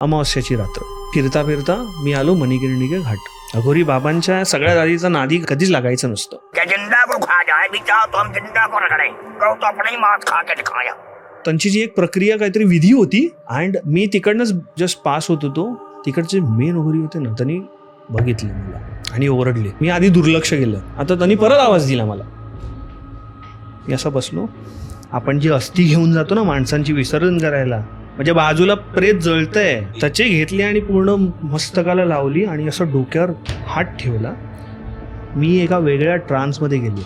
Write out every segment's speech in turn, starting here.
अमावस्याची रात्र फिरता फिरता मी आलो मणिकर्णिके घाट. अघोरी बाबांच्या सगळ्या दादीचा नादी कधीच लागायचं नसतं. त्यांची जी एक प्रक्रिया काहीतरी विधी होती अँड मी तिकडनंच जस्ट पास होत होतो. तिकडचे मेन अघोरी होते ना, त्यांनी बघितले मला आणि ओरडले. मी आधी दुर्लक्ष केलं, आता त्यांनी परत आवाज दिला मला. मी असं बसलो. आपण जी अस्थी घेऊन जातो ना माणसांची विसर्जन करायला, म्हणजे बाजूला प्रेत जळतंय, त्याचे घेतले आणि पूर्ण मस्तकाला लावली आणि असं डोक्यावर हात ठेवला. मी एका वेगळ्या ट्रान्समध्ये गेलो.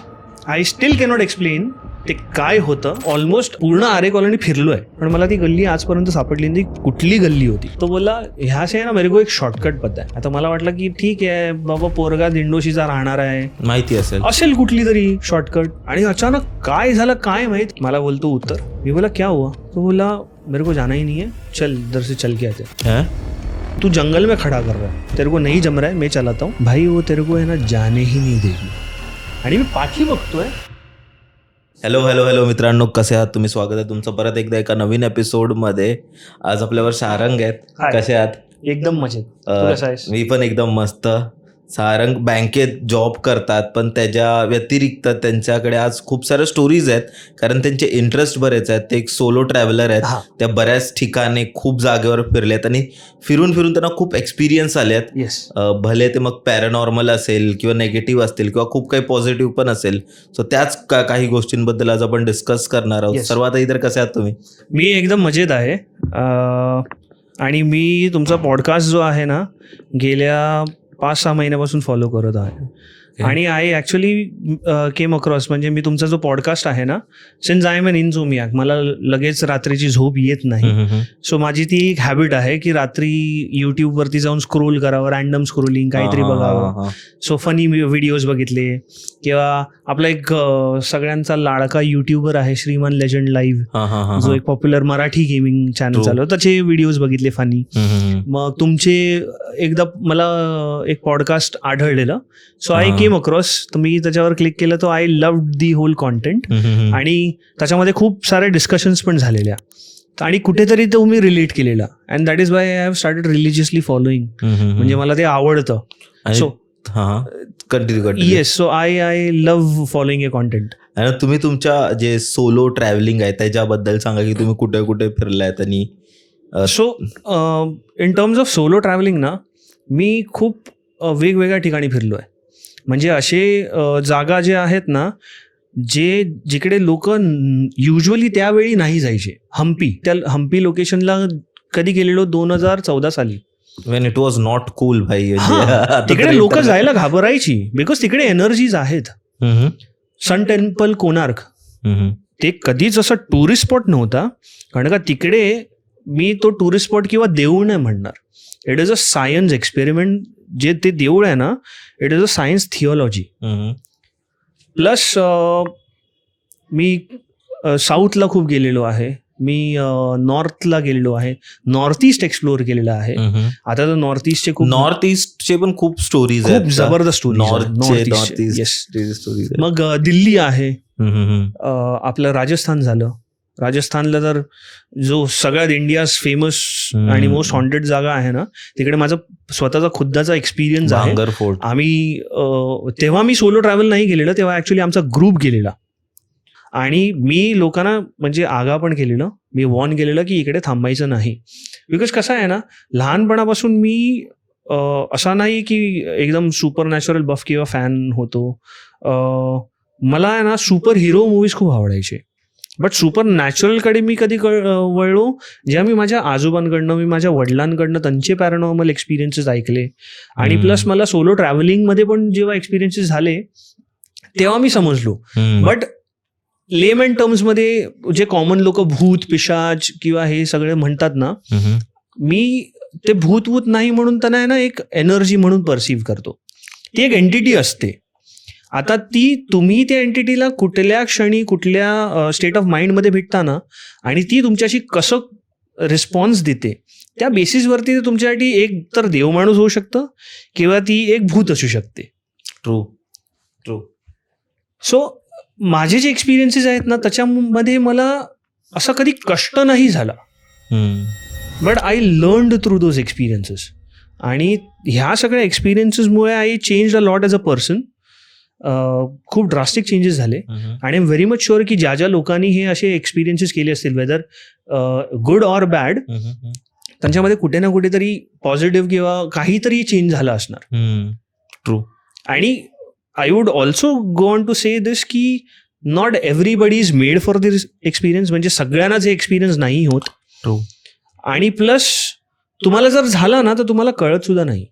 आय स्टील कॅनॉट एक्सप्लेन ते काय होतं. ऑलमोस्ट पूर्ण आरे कॉलनी फिरलोय, पण मला ती गल्ली आजपर्यंत सापडली नाही. कुठली गल्ली होती तो बोला, ह्या से ना मेरे को एक शॉर्टकट पता है. आता मला वाटलं की ठीक आहे बाबा, पोरगा दिंडोशीचा राहणार आहे, माहिती असेल कुठली तरी शॉर्टकट. आणि अचानक काय झालं काय माहित. मला बोलतो उत्तर. मी बोला क्या हुआ. तो बोला मेरे को जाना ही नहीं है, चल इधर से चल के आते. तू जंगल में खड़ा कर रहा है, तेरे को नहीं जम रहा है, मैं चलाता हूँ. भाई वो तेरे को है ना जाने ही नहीं देगी. आणि मी पाठी बघतोय. हॅलो हॅलो हॅलो मित्रांनो, कसे आहात तुम्ही? स्वागत आहे तुमचं परत एकदा एका नवीन एपिसोडमध्ये. आज आपल्यावर सारंग आहेत. कसे आहात? एकदम मजेत. तू कसा आहेस? मी पण एकदम मस्त. सारंग बँकेत जॉब करतात, पण त्याच्या व्यतिरिक्त त्यांच्याकडे आज खूप साऱ्या स्टोरीज आहेत, कारण त्यांचे इंटरेस्ट बरेच आहेत. ते एक सोलो ट्रॅव्हलर आहेत. त्या बऱ्याच ठिकाणी खूप जागेवर फिरलेत आणि फिरून फिरून त्यांना खूप एक्सपिरियन्स आले आहेत. भले ते मग पॅरानॉर्मल असेल किंवा नेगेटिव्ह असतील किंवा खूप काही पॉझिटिव्ह पण असेल. सो त्याच काही गोष्टींबद्दल आज आपण डिस्कस करणार आहोत. सर्वात इतर कसे आहात तुम्ही? मी एकदम मजेत आहे. आणि मी तुमचा पॉडकास्ट जो आहे ना, गेल्या 5-6 महिन्यापासून फॉलो करत आहे. आणि आय ॲक्च्युली केम अक्रॉस, म्हणजे मी तुमचा जो पॉडकास्ट आहे ना, सिन्स आय एम एन इनझोमियाक, मला लगेच रात्रीची झोप येत नाही. सो माझी ती एक हॅबिट आहे की रात्री यूट्यूबवरती जाऊन स्क्रोल करावं, रँडम स्क्रोलिंग काहीतरी बघावं. सो फनी व्हिडिओज बघितले, किंवा आपला एक सगळ्यांचा लाडका युट्यूबर आहे श्रीमान लेजंड लाईव्ह, जो एक पॉप्युलर मराठी गेमिंग चॅनल चालवतो, त्याचे व्हिडिओज बघितले फनी. मग तुमचे एकदा मला एक पॉडकास्ट आढळलेलं, सो आय केम अक्रॉस. तर मी त्याच्यावर क्लिक केलं, तर I loved the whole content. आणि त्याच्यामध्ये खूप सारे डिस्कशन्स पण झालेल्या आणि कुठेतरी तो मी रिलेट केलेला. And that is why I have started religiously following. म्हणजे मला ते आवडतं. So yes, so I love following A content. आणि तुम्ही तुमच्या जे सोलो ट्रॅव्हलिंग आहे त्याच्याबद्दल सांगा की तुम्ही कुठे कुठे फिरलायत. आणि so in terms of solo travelling ना, मी खूप वेगवेगळ्या ठिकाणी फिरलो आहे. म्हणजे असे जागा जे आहेत ना, जिकडे लोक युजली त्यावेळी नाही जायचे. त्या हम्पी लोकेशनला कधी गेलेलो 2014 साली. Wien it was not cool भाई. तिकडे लोक जायला घाबरायची, बिकॉज तिकडे एनर्जीज आहेत. सन टेम्पल कोणार्क, ते कधीच असं टुरिस्ट स्पॉट नव्हता. कारण का तिकडे मी तो टुरिस्ट स्पॉट किंवा देऊळ नाही म्हणणार. It is a science experiment. जे ते देऊळ आहे ना, it is a science theology. Plus मी साऊथला खूप गेलेलो आहे. मी नॉर्थला गेलेलो आहे. नॉर्थ ईस्ट एक्सप्लोअर केलेलं आहे. आता तर नॉर्थ ईस्टचे पण खूप स्टोरीज आहेत, खूप जबरदस्त स्टोरीज. मग दिल्ली आहे. आपलं राजस्थान झालं. राजस्थानला तर जो सगळ्यात इंडियाज फेमस आणि मोस्ट हॉन्टेड जागा आहे ना, तिकडे माझा स्वतःचा खुद्दाचा एक्सपिरियन्स आहे. आम्ही तेव्हा मी सोलो ट्रॅव्हल नाही गेलेलं, तेव्हा ऍक्च्युली आमचा ग्रुप गेलेला. आणि मी लोकांना म्हणजे आगा पण केलेलं, मी वॉर्न केलेलं की इकडे थांबायचं नाही. बिकॉज कसं आहे ना, लहानपणापासून मी असा नाही की एकदम सुपर नॅचरल बफ किंवा फॅन होतो. मला आहे ना सुपर हिरो मूवीज खूप आवडायचे. बट सुपर नॅचरलकडे मी कधी वळलो जेव्हा मी माझ्या आजोबांकडनं, मी माझ्या वडिलांकडनं त्यांचे पॅरानॉर्मल एक्सपिरियन्सेस ऐकले. आणि प्लस मला सोलो ट्रॅव्हलिंगमध्ये पण जेव्हा एक्सपिरियन्सेस झाले, तेव्हा मी समजलो. बट लेमन टर्म्समध्ये जे कॉमन लोक भूत पिशाच किंवा हे सगळे म्हणतात ना, मी ते भूत नाही म्हणून त्यांना आहे ना एक एनर्जी म्हणून परसिव्ह करतो. ती एक एंटिटी असते. आता तुम्ही त्या एंटिटीला कुठल्या क्षणी कुठल्या स्टेट ऑफ माइंडमध्ये भेटता ना, आणि ती तुमच्याशी कसं रिस्पॉन्स देते, त्या बेसिसवरती तुमच्यासाठी एक तर देव माणूस होऊ शकतं किंवा ती एक भूत असू शकते. ट्रू. सो माझे जे एक्सपिरियन्सेस आहेत ना, त्याच्यामध्ये मला असा कधी कष्ट नाही झाला. But I learned through those experiences. आणि ह्या सगळ्या एक्सपिरियन्सेसमुळे I change a lot as a person. खूप ड्रास्टिक चेंजेस झाले. आणि I am very much sure की ज्या ज्या लोकांनी हे असे एक्सपिरियन्सेस केले असतील, वेदर गुड ऑर बॅड, त्यांच्यामध्ये कुठे ना कुठेतरी पॉझिटिव्ह किंवा काहीतरी चेंज झाला असणार. ट्रू. आणि I would also go on to say this की not everybody is made for this experience. म्हणजे सगळ्यांनाच हे एक्सपिरियन्स नाही होत. ट्रू. आणि प्लस तुम्हाला जर झाला ना तर तुम्हाला कळत सुद्धा नाही.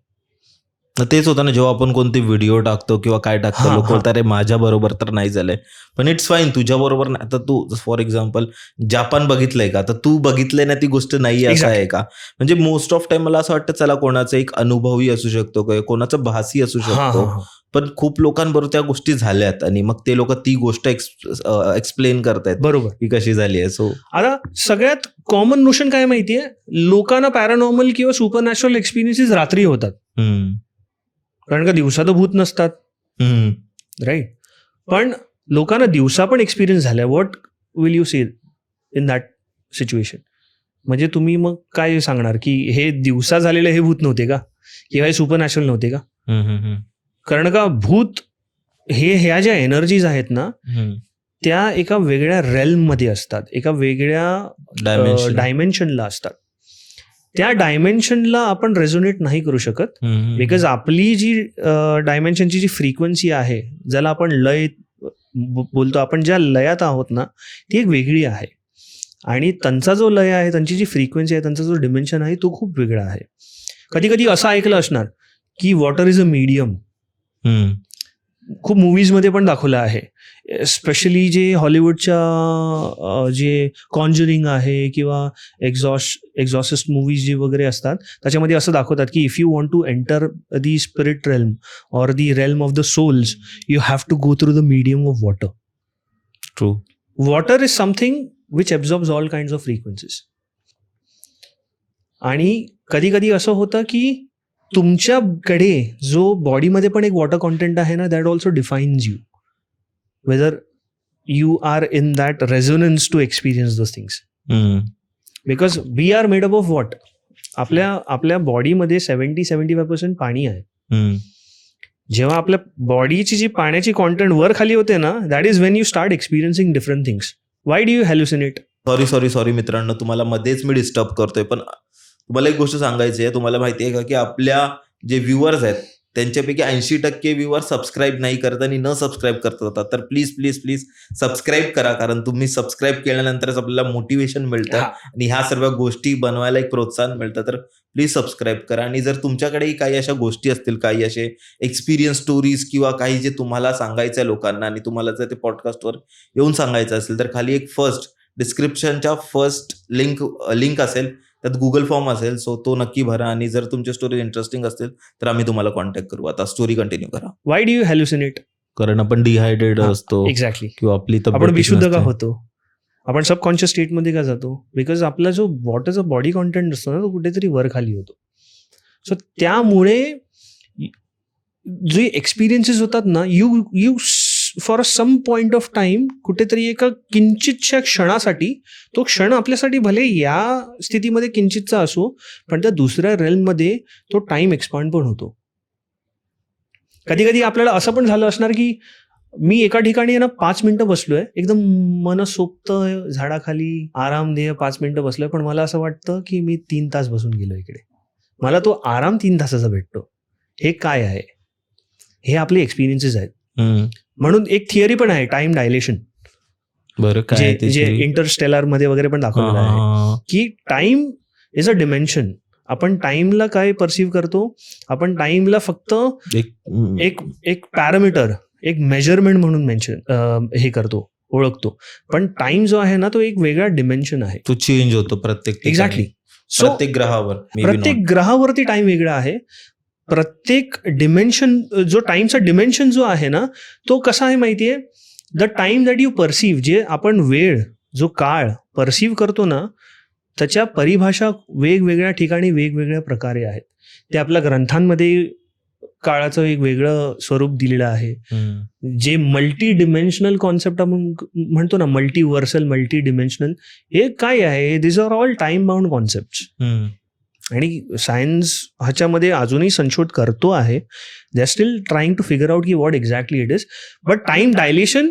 तेच होतं ना, जेव्हा आपण कोणते व्हिडिओ टाकतो किंवा काय टाकतो, हां, लोक हां. बोलतात अरे माझ्या बरोबर तर नाही झालंय, पण इट्स फाईन, तुझ्या बरोबर नाही. आता तू फॉर एक्झाम्पल जापान बघितलंय का, तर तू बघितलंय ना ती गोष्ट नाही असं आहे का. म्हणजे मोस्ट ऑफ टाइम मला असं वाटतं चला कोणाचा एक अनुभवही असू शकतो किंवा कोणाचा भासी असू शकतो, पण खूप लोकांबरोबर त्या गोष्टी झाल्यात आणि मग ते लोक ती गोष्ट एक्सप्लेन करतायत बरोबर की कशी झाली आहे. सो आता सगळ्यात कॉमन नोशन काय माहितीये, लोकांना पॅरानॉर्मल किंवा सुपरनॅचरल एक्सपिरियन्सेस रात्री होतात, कारण का दिवसा तर भूत नसतात, राईट. पण लोकांना दिवसा पण एक्सपिरियन्स झालाय. What will you say in that situation? म्हणजे तुम्ही मग काय सांगणार की हे दिवसा झालेले हे भूत नव्हते का, किंवा हे सुपरनॅचरल नव्हते का? कारण का भूत हे ह्या ज्या एनर्जीज आहेत ना, त्या एका वेगळ्या रेल्म मध्ये असतात, एका वेगळ्या डायमेन्शनला असतात. त्या डायमेन्शनला आपण रेझोनेट नाही करू शकत, बिकॉज आपली जी डायमेन्शनची जी फ्रिक्वेन्सी आहे, ज्याला आपण लय बोलतो, आपण ज्या लयात आहोत ना, ती एक वेगळी आहे. आणि त्यांचा जो लय आहे, त्यांची जी फ्रिक्वेन्सी आहे, त्यांचा जो डिमेन्शन आहे, तो खूप वेगळा आहे. कधी कधी असं ऐकलं असणार की वॉटर इज अ मीडियम. खूप मूवीजमध्ये पण दाखवलं आहे, स्पेशली जे हॉलिवूडच्या जे कॉन्जरिंग आहे किंवा एक्झॉसिस्ट मूवीज जे वगैरे असतात, त्याच्यामध्ये असं दाखवतात की if you want to enter the spirit realm or the realm of the souls, you have to go through the medium of water. True. Water is something which absorbs all kinds of frequencies. आणि कधी कधी असं होतं की तुमच्याकडे जो बॉडीमध्ये पण एक वॉटर कॉन्टेंट आहे ना, that also defines you, whether you are in that resonance to experience those things. Because we are made up of what. आपल्या बॉडीमध्ये 70-75% पाणी आहे. जेव्हा आपल्या बॉडीची जी पाण्याची कॉन्टेंट वर खाली होते ना, that is Wien you start experiencing different things. Why do you hallucinate? Sorry मित्रांनो, तुम्हाला मध्येच मी डिस्टर्ब करतोय, पण तुम्हाला एक गोष्ट सांगायची आहे. तुम्हाला माहिती आहे का की आपल्या जे व्ह्युअर्स आहेत त्यांच्यापैकी 80% व्ह्युअर सबस्क्राईब नाही करत आणि न सबस्क्राईब करत होतात. तर प्लीज प्लीज प्लीज सबस्क्राईब करा, कारण तुम्ही सबस्क्राईब केल्यानंतरच आपल्याला मोटिवेशन मिळतं आणि ह्या सर्व गोष्टी बनवायला एक प्रोत्साहन मिळतं. तर प्लीज सबस्क्राईब करा. आणि जर तुमच्याकडेही काही अशा गोष्टी असतील, काही असे एक्सपिरियन्स स्टोरीज किंवा काही जे तुम्हाला सांगायचं आहे लोकांना आणि तुम्हाला जर ते पॉडकास्टवर येऊन सांगायचं असेल, तर खाली एक डिस्क्रिप्शनच्या फर्स्ट लिंक असेल, त्यात गुगल फॉर्म असेल, सो तो नक्की भरा. आणि जर तुमचे स्टोरी इंटरेस्टिंग असतील तर आम्ही तुम्हाला कॉन्टॅक्ट करू. आता स्टोरी कंटिन्यू करा. Why do you hallucinate? कारण आपण डिहायड्रेट असतो. एक्झॅक्टली. किंवा आपली आपण विशुद्ध का होतो? आपण सबकॉन्शियस स्टेटमध्ये का जातो? बिकॉज आपला जो वॉटरचा बॉडी कॉन्टेंट असतो ना, तो कुठेतरी वर खाली होतो. सो त्यामुळे जे एक्सपिरियन्सेस होतात ना, you for some point of time, कुठेतरी एका किंचितच्या क्षणासाठी, तो क्षण आपल्यासाठी भले या स्थितीमध्ये किंचितचा असो, पण त्या दुसऱ्या रेल्ममध्ये तो टाइम एक्सपांड पण होतो. कधी कधी आपल्याला असं पण झालं असणार की मी एका ठिकाणी ना 5 मिनिटं बसलोय, एकदम मनसोक्त झाडाखाली आरामदेय 5 मिनिटं बसलोय, पण मला असं वाटतं की मी 3 तास बसून गेलो इकडे. मला तो आराम 3 तासाचा भेटतो. हे काय आहे? हे आपले एक्सपिरियन्सेस आहेत. म्हणून एक थिअरी पण आहे, टाइम डायलेशन. बरं, काय जे इंटरस्टेलर मध्ये वगैरे पण दाखवलेलं आहे की टाइम इज अ डिमेन्शन. आपण टाइमला काय परसिव्ह करतो? आपण टाइमला फक्त एक पॅरामीटर, एक मेजरमेंट म्हणून हे करतो, ओळखतो. पण टाइम जो आहे ना, तो एक वेगळा डिमेन्शन आहे. तो चेंज होतो प्रत्येक. एक्झॅक्टली. सो प्रत्येक ग्रहावरती टाइम वेगळा आहे. प्रत्येक डिमेन्शन, जो टाइमचा डिमेन्शन जो आहे ना, तो कसा आहे माहितीये? The time that you perceive, जे आपण वेळ, जो काळ परसिव्ह करतो ना, त्याच्या परिभाषा वेगवेगळ्या ठिकाणी वेगवेगळ्या प्रकारे आहेत. ते आपल्या ग्रंथांमध्ये काळाचं एक वेगळं स्वरूप दिलेलं आहे. जे मल्टी डिमेन्शनल कॉन्सेप्ट आपण म्हणतो ना, मल्टीवर्सल, मल्टी डिमेन्शनल, हे काय आहे? This are all time bound concept. आणि सायन्स ह्याच्यामध्ये अजूनही संशोध करतो आहे. They are still trying to figure out की what exactly it is. But time dilation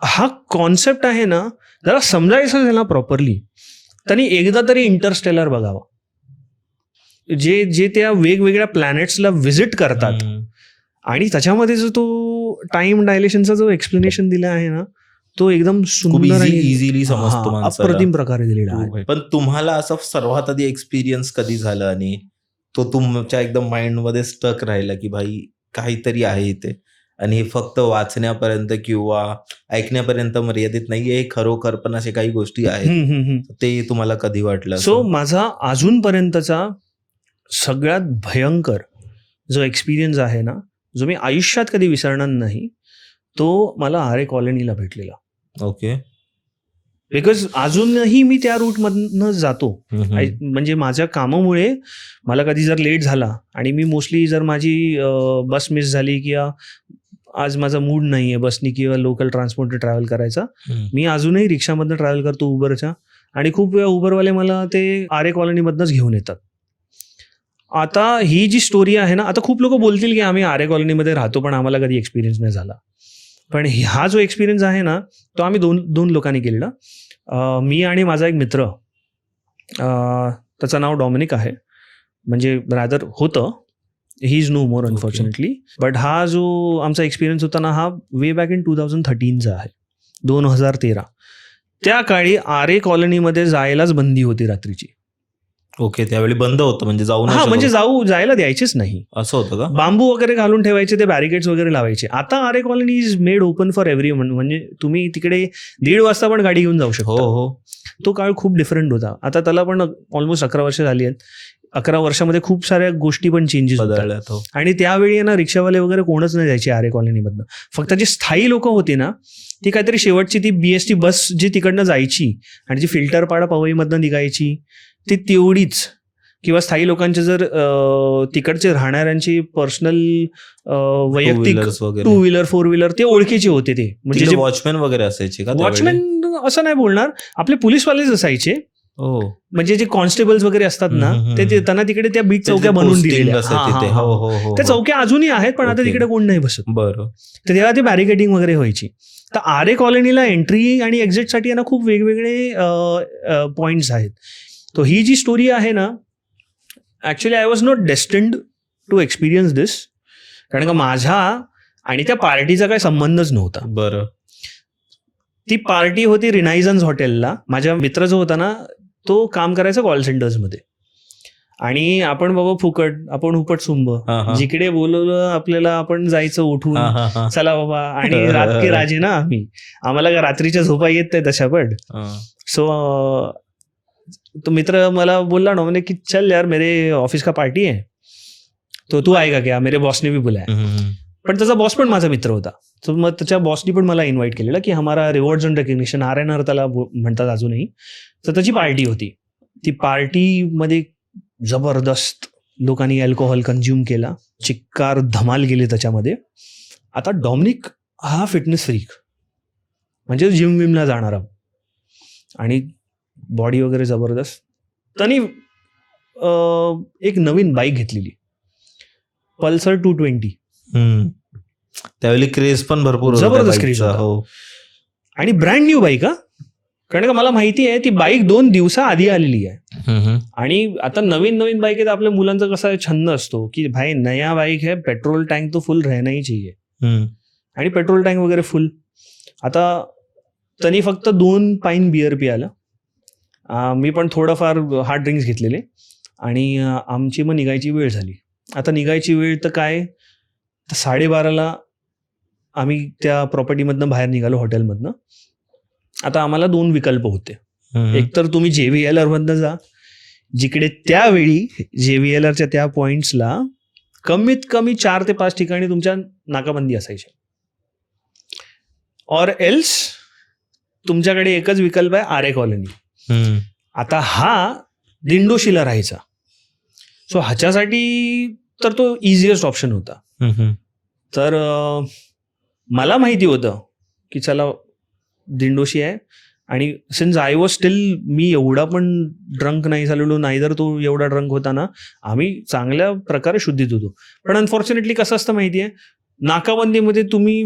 हा कॉन्सेप्ट आहे ना, जरा समजायचं त्याला प्रॉपरली, त्यांनी एकदा तरी इंटरस्टेलर बघावा. जे त्या वेगवेगळ्या प्लॅनेट्सला व्हिजिट करतात आणि त्याच्यामध्ये जो तो टाइम डायलेशनचा जो एक्सप्लेनेशन दिला आहे ना, तो एकदम सुंदर आणि इझिली समजतो माणसाला. अप्रतिम प्रकारे दिलेला आहे. पण तुम्हाला असं सर्वात आधी एक्सपिरियन्स कधी झाला आणि तो तुमच्या एकदम माइंड मध्ये स्टक राहिला की भाई काहीतरी आहे इथे आणि हे फक्त वाचण्यापर्यंत किंवा ऐकण्यापर्यंत मर्यादित नाहीये, हे खरोखर पण असे काही गोष्टी आहेत, ते तुम्हाला कधी वाटलं? सो माझा अजूनपर्यंतचा सगळ्यात भयंकर जो एक्सपिरियन्स आहे ना, जो मी आयुष्यात कधी विसरणार नाही, तो मला आरे कॉलनीला भेटलेला. ओके. बिकॉज अजूनही मी त्या रूटमधनं जातो. म्हणजे माझ्या कामामुळे मला कधी जर लेट झाला आणि मी मोस्टली जर माझी बस मिस झाली किंवा आज माझा मूड नाही आहे बसनी किंवा लोकल ट्रान्सपोर्टने ट्रॅव्हल करायचा, मी अजूनही रिक्षामधनं ट्रॅव्हल करतो, उबरच्या. आणि खूप वेळा उबरवाले मला ते आरे कॉलनीमधनंच घेऊन येतात. आता ही जी स्टोरी आहे ना, आता खूप लोक बोलतील की आम्ही आरे कॉलनीमध्ये राहतो पण आम्हाला कधी एक्सपिरियन्स नाही झाला. पण हा जो एक्सपिरियन्स आहे ना, तो आम्ही दोन लोकांनी केलेला. मी आणि माझा एक मित्र, त्याचं नाव डॉमिनिक आहे, म्हणजे रादर होतं, he is no more unfortunately. But हा जो आमचा एक्सपिरियन्स होता ना, हा वे बॅक इन 2013चा आहे, 2013. त्या काळी आरे कॉलनीमध्ये जायलाच बंदी होती रात्रीची. ओके. त्यावेळी बंद होतं, म्हणजे म्हणजे जायला द्यायचेच नाही, असं होतं का? बांबू वगैरे घालून ठेवायचे, ते बॅरिकेड्स वगैरे लावायचे. आता Aarey colony is made open for everyone, म्हणजे तुम्ही तिकडे 1:30 वाजता पण गाडी घेऊन जाऊ शकता. हो. तो काळ खूप डिफरंट होता. आता त्याला पण ऑलमोस्ट 11 वर्ष झाली आहेत. 11 वर्षामध्ये खूप साऱ्या गोष्टी पण चेंजेस बदलल्यात. आणि त्यावेळी ना रिक्षावाले वगैरे कोणच नाही जायचे आरे कॉलनीमधनं. फक्त जी स्थायी लोक होती ना, ती काहीतरी शेवटची ती BST बस जी तिकडनं जायची आणि जी फिल्टरपाडा पवईमधनं निघायची, ती तेवढीच. किंवा स्थायी लोकांचे जर तिकडचे राहणाऱ्यांची पर्सनल वैयक्तिक 2 व्हीलर 4 व्हीलर ते ओळखीचे होते. ते म्हणजे जे वॉचमॅन वगैरे असायचे का? वॉचमॅन असं नाही बोलणार, आपले पोलीसवालेच असायचे. म्हणजे जे कॉन्स्टेबल्स वगैरे असतात ना, ते त्यांना तिकडे त्या बीट चौक्या बनवून दिलेल्या. त्या चौक्या अजूनही आहेत, पण आता तिकडे कोण नाही बसत. बरं. तर तेव्हा ते बॅरिकेडिंग वगैरे व्हायची. तर आरे कॉलनीला एंट्री आणि एक्झिटसाठी ना खूप वेगवेगळे पॉइंट्स आहेत. तो ही जी स्टोरी आहे ना, actually I was not destined to experience this, कारण का माझा आणि त्या पार्टीचा काही संबंधच नव्हता. बरं. ती पार्टी होती रिनायझन्स हॉटेलला. माझ्या मित्र जो होता ना, तो काम करायचा कॉल सेंटर्समध्ये. आणि आपण बाबा फुकट, आपण उपट सुंब, जिकडे बोलवलं आपल्याला आपण जायचं उठून, चला बाबा. आणि रात के राजे ना आम्ही, आम्हाला का रात्रीच्या झोपा येत नाही तशा पण. सो तो मित्र मला बोलला ना, म्हणे की चल यार मेरे ऑफिस का पार्टी है, तो तू आएगा क्या, मेरे बॉसने भी बोला है. पण त्याचा बॉस पण माझा मित्र होता. तर मग त्याच्या बॉसनी पण मला इन्व्हाइट केलेलं की हमारा रिवॉर्ड्स अँड रेकग्निशन, RNR त्याला म्हणतात अजूनही. तर त्याची पार्टी होती. ती पार्टीमध्ये जबरदस्त लोकांनी अल्कोहोल कन्झ्युम केला, चिक्कार धमाल गेली त्याच्यामध्ये. आता डॉमिनिक हा फिटनेस फ्रीक, म्हणजे जिम विमला जाणारा आणि बॉडी वगैरे जबरदस्त. त्यांनी एक नवीन बाईक घेतलेली, पल्सर 220. त्यावेळी क्रेज पण भरपूर, जबरदस्त क्रेज होता. आणि ब्रँड न्यू बाईक. कारण का मला माहिती आहे ती बाईक 2 दिवसाआधी आलेली आहे. आणि आता नवीन नवीन बाईक आहेत, आपल्या मुलांचा कसा छंद असतो की भाई नया बाईक है, पेट्रोल टँक तो फुल रहना ही चाहिए. आणि पेट्रोल टँक वगैरे फुल. आता त्यांनी फक्त 2 पाईन बिअर पियाला, मी पण थोडंफार हार्ड ड्रिंक्स घेतलेले. आणि आमची मग निघायची वेळ झाली. आता निघायची वेळ तर काय, 12:30ला आम्ही त्या प्रॉपर्टीमधनं बाहेर निघालो, हॉटेलमधनं. आता आम्हाला 2 विकल्प होते. एक तर तुम्ही JVLR मधनं जा, जिकडे त्यावेळी JVLRच्या त्या पॉइंट्सला कमीत कमी 4 ते 5 ठिकाणी तुमच्या नाकाबंदी असायची. ऑर एल्स तुमच्याकडे एकच विकल्प आहे, आरे कॉलनी. आता हा दिंडोशीला राहायचा. सो ह्याच्यासाठी तर तो इझिएस्ट ऑप्शन होता. तर मला माहिती होतं की चला दिंडोशी आहे, आणि सिन्स आय वॉज स्टील, मी एवढा पण ड्रंक नाही झालेलो, नाहीतर तो एवढा ड्रंक होता ना, आम्ही चांगल्या प्रकारे शुद्धीत होतो. पण अनफॉर्च्युनेटली कसं असतं माहितीये, नाकाबंदीमध्ये तुम्ही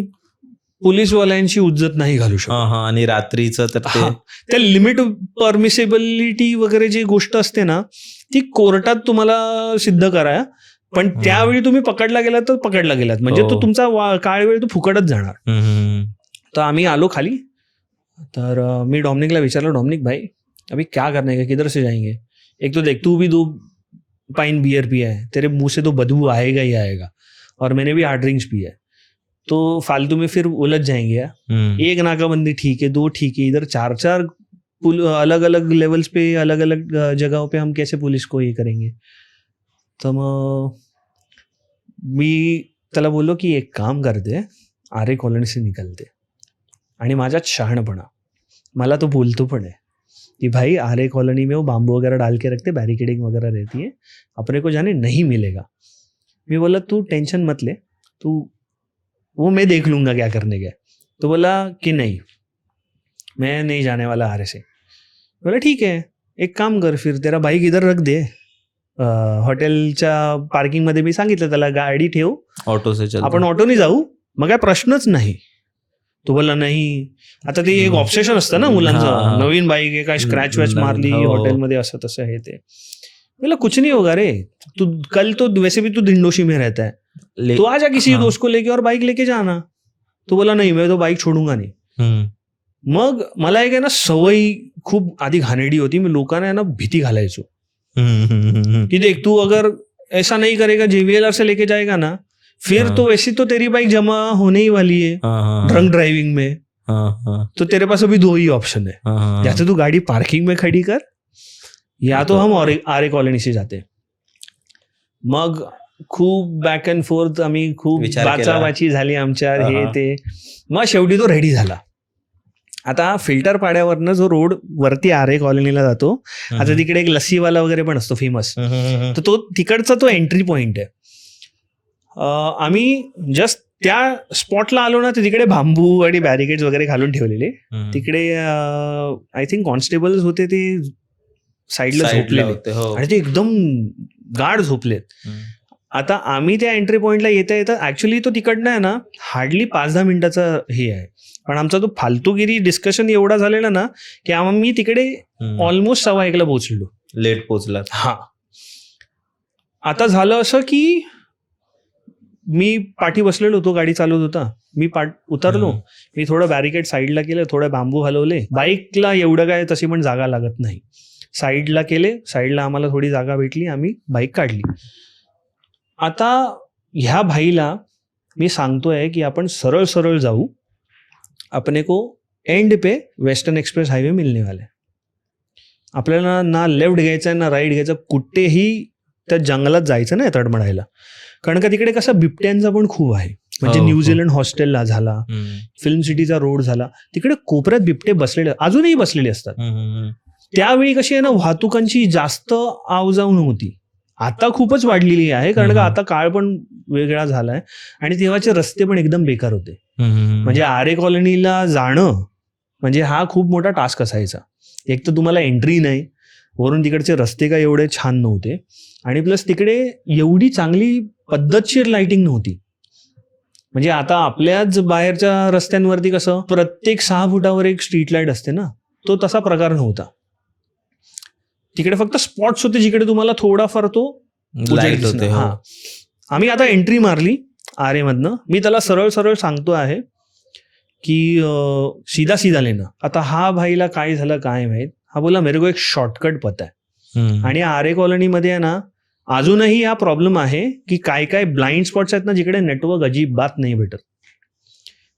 पोलीसवाल्यांची उज्जत नाही घालू शकत. आणि रात्रीचं तर त्या लिमिट परमिसेबिलिटी वगैरे जी गोष्ट असते ना, ती कोर्टात तुम्हाला सिद्ध करा. पण त्यावेळी तुम्ही पकडला गेलात तर पकडला गेलात, म्हणजे तो तुमचा काळ वेळ तो फुकटच जाणार. तर आम्ही आलो खाली. तर मी डॉमिनिकला विचारलं, डॉमिनिक भाई अभी क्या करने का, किधर से जाएंगे? एक तो देख, तू भी 2 पाइन बियर पिया है, तेरे मुंह से तो बदबू आएगा ही आएगा, और मैंने भी 8 ड्रिंक्स पिया है, तो फालतू में फिर उलझ जाएंगे यार. एक नाकाबंदी ठीक है, 2 ठीक है, इधर 4 अलग अलग लेवल्स पे, अलग अलग जगहों पे हम कैसे पुलिस को ये करेंगे. तर मग मी त्याला बोललो की एक काम करते, आरे कॉलोनी से निकलते. आणि माझ्यात शहाणपणा, मला तो बोलतो पण आहे कि भाई आरे कॉलोनी में वो बाम्बू वगैरह डाल के रखते, बैरिकेडिंग वगैरह रहती है, अपने को जाने नहीं मिलेगा. मैं बोला तू टेंशन मत ले, तू वो मैं देख लूंगा क्या करने का. तो बोला कि नहीं, मैं नहीं जाने वाला आरे से. बोला ठीक है, एक काम कर, फिर तेरा बाईक इधर रख दे, हॉटेलच्या पार्किंगमध्ये मी सांगितलं त्याला, गाडी ठेव, ऑटो से आपण ऑटोने जाऊ, मग काय प्रश्नच नाही. तो बोला नाही. आता ते एक ऑब्सेशन असतं ना मुलांचं, नवीन बाईक आहे, काय स्क्रॅच वॅच मारली हॉटेलमध्ये, असं तसं हे ते. बोला कुछ नहीं होगा रे, तू कल तो वैसे भी तू दिंडोशी में रहता है, तो आजा किसी दोस्त को लेके और बाइक लेके जाना. तो बोला नहीं, मैं तो बाइक छोडूंगा नहीं. मग मला एक आहे ना सवय खूप आधी घाणेरडी होती, मी लोकांना ना भीती घालायचो कि देख तू अगर ऐसा नहीं करेगा, JVLR से लेके जाएगा ना, फिर तो वैसी तो तेरी बाइक जमा होने ही वाली है ड्रंक ड्राइविंग में. तो तेरे पास अभी 2 ही ऑप्शन है, या तो तू गाड़ी पार्किंग में खड़ी कर, या तो हम आरे कॉलोनी से जाते. मग खूप बॅक अँड फोर्थ, आम्ही खूप बाचाबाची झाली आमच्या, हे ते. मग शेवटी तो रेडी झाला. आता फिल्टर पाड्यावरनं जो रोड वरती आरे कॉलनीला जातो, आता तिकडे एक लस्सीवाला वगैरे पण असतो फेमस, तर तो तिकडचा तो एंट्री पॉइंट आहे. आम्ही जस्ट त्या स्पॉटला आलो ना, तर तिकडे बांबू आणि बॅरिकेड्स वगैरे घालून ठेवलेले. तिकडे आय थिंक कॉन्स्टेबल्स होते, ते साईडला झोपले होते, आणि ते एकदम गाढ झोपलेत. आता आम्ही त्या एंट्री पॉइंटला येता येता, ऍक्च्युली तो तिकडनं आहे ना हार्डली 5-10 मिनिटाचा हे आहे, पण आमचा तो फालतूगिरी डिस्कशन एवढा झालेला ना की आम्ही तिकडे ऑलमोस्ट 1:15 पोहोचलो, लेट पोहोचला. हा. आता झालं असं की मी पाठी बसलेलो होतो, गाडी चालवत होता, मी उतरलो, मी थोडं बॅरिकेड साईडला केलं, थोडे बांबू हलवले. बाईकला एवढं काय तशी पण जागा लागत नाही, साईडला केले, साईडला आम्हाला थोडी जागा भेटली, आम्ही बाईक काढली. आता ह्या भाईला मी सांगतोय की आपण सरळ सरळ जाऊ, अपने को एंड पे वेस्टर्न एक्सप्रेस हाईवे मिलने वाला है, आपल्याला ना लेफ्ट घ्यायचा आहे ना राईट घ्यायचं, कुठेही त्या जंगलात जायचं नाही तडमडायला. कारण का तिकडे कसं बिबट्यांचा पण खूप आहे, म्हणजे न्यूझीलंड हॉस्टेलला झाला, फिल्म सिटीचा रोड झाला, तिकडे कोपऱ्यात बिबटे बसलेले, अजूनही बसलेले असतात. त्यावेळी कशी आहे ना, वाहतुकांची जास्त आवजाव नव्हती, आता खूपच वाढलेली आहे, कारण का आता काळ पण वेगळा झालाय, आणि तेव्हाचे रस्ते पण एकदम बेकार होते. म्हणजे आरे कॉलनीला जाणं म्हणजे हा खूप मोठा टास्क असायचा. एक तर तुम्हाला एंट्री नाही, वरून तिकडचे रस्ते काय एवढे छान नव्हते, आणि प्लस तिकडे एवढी चांगली पद्धतशीर लाइटिंग नव्हती. म्हणजे आता आपल्याच बाहेरच्या रस्त्यांवरती कसं प्रत्येक 6 फुटावर एक स्ट्रीट लाईट असते ना, तो तसा प्रकार नव्हता. तिकडे फक्त स्पॉट्स होते जिकडे तुम्हाला थोडाफार तो लाईट होते. हा. आम्ही आता एंट्री मारली आरेमधनं, मी त्याला सरळ सरळ सांगतो आहे की सीधा सीधा लेना. आता हा भाईला काय झालं काय माहित, हा बोला मेरे को एक शॉर्टकट पता है. आणि आरे कॉलनीमध्ये आहे ना अजूनही हा प्रॉब्लेम आहे की काय काय ब्लाइंड स्पॉट्स आहेत ना जिकडे नेटवर्क अजिबात नाही भेटत.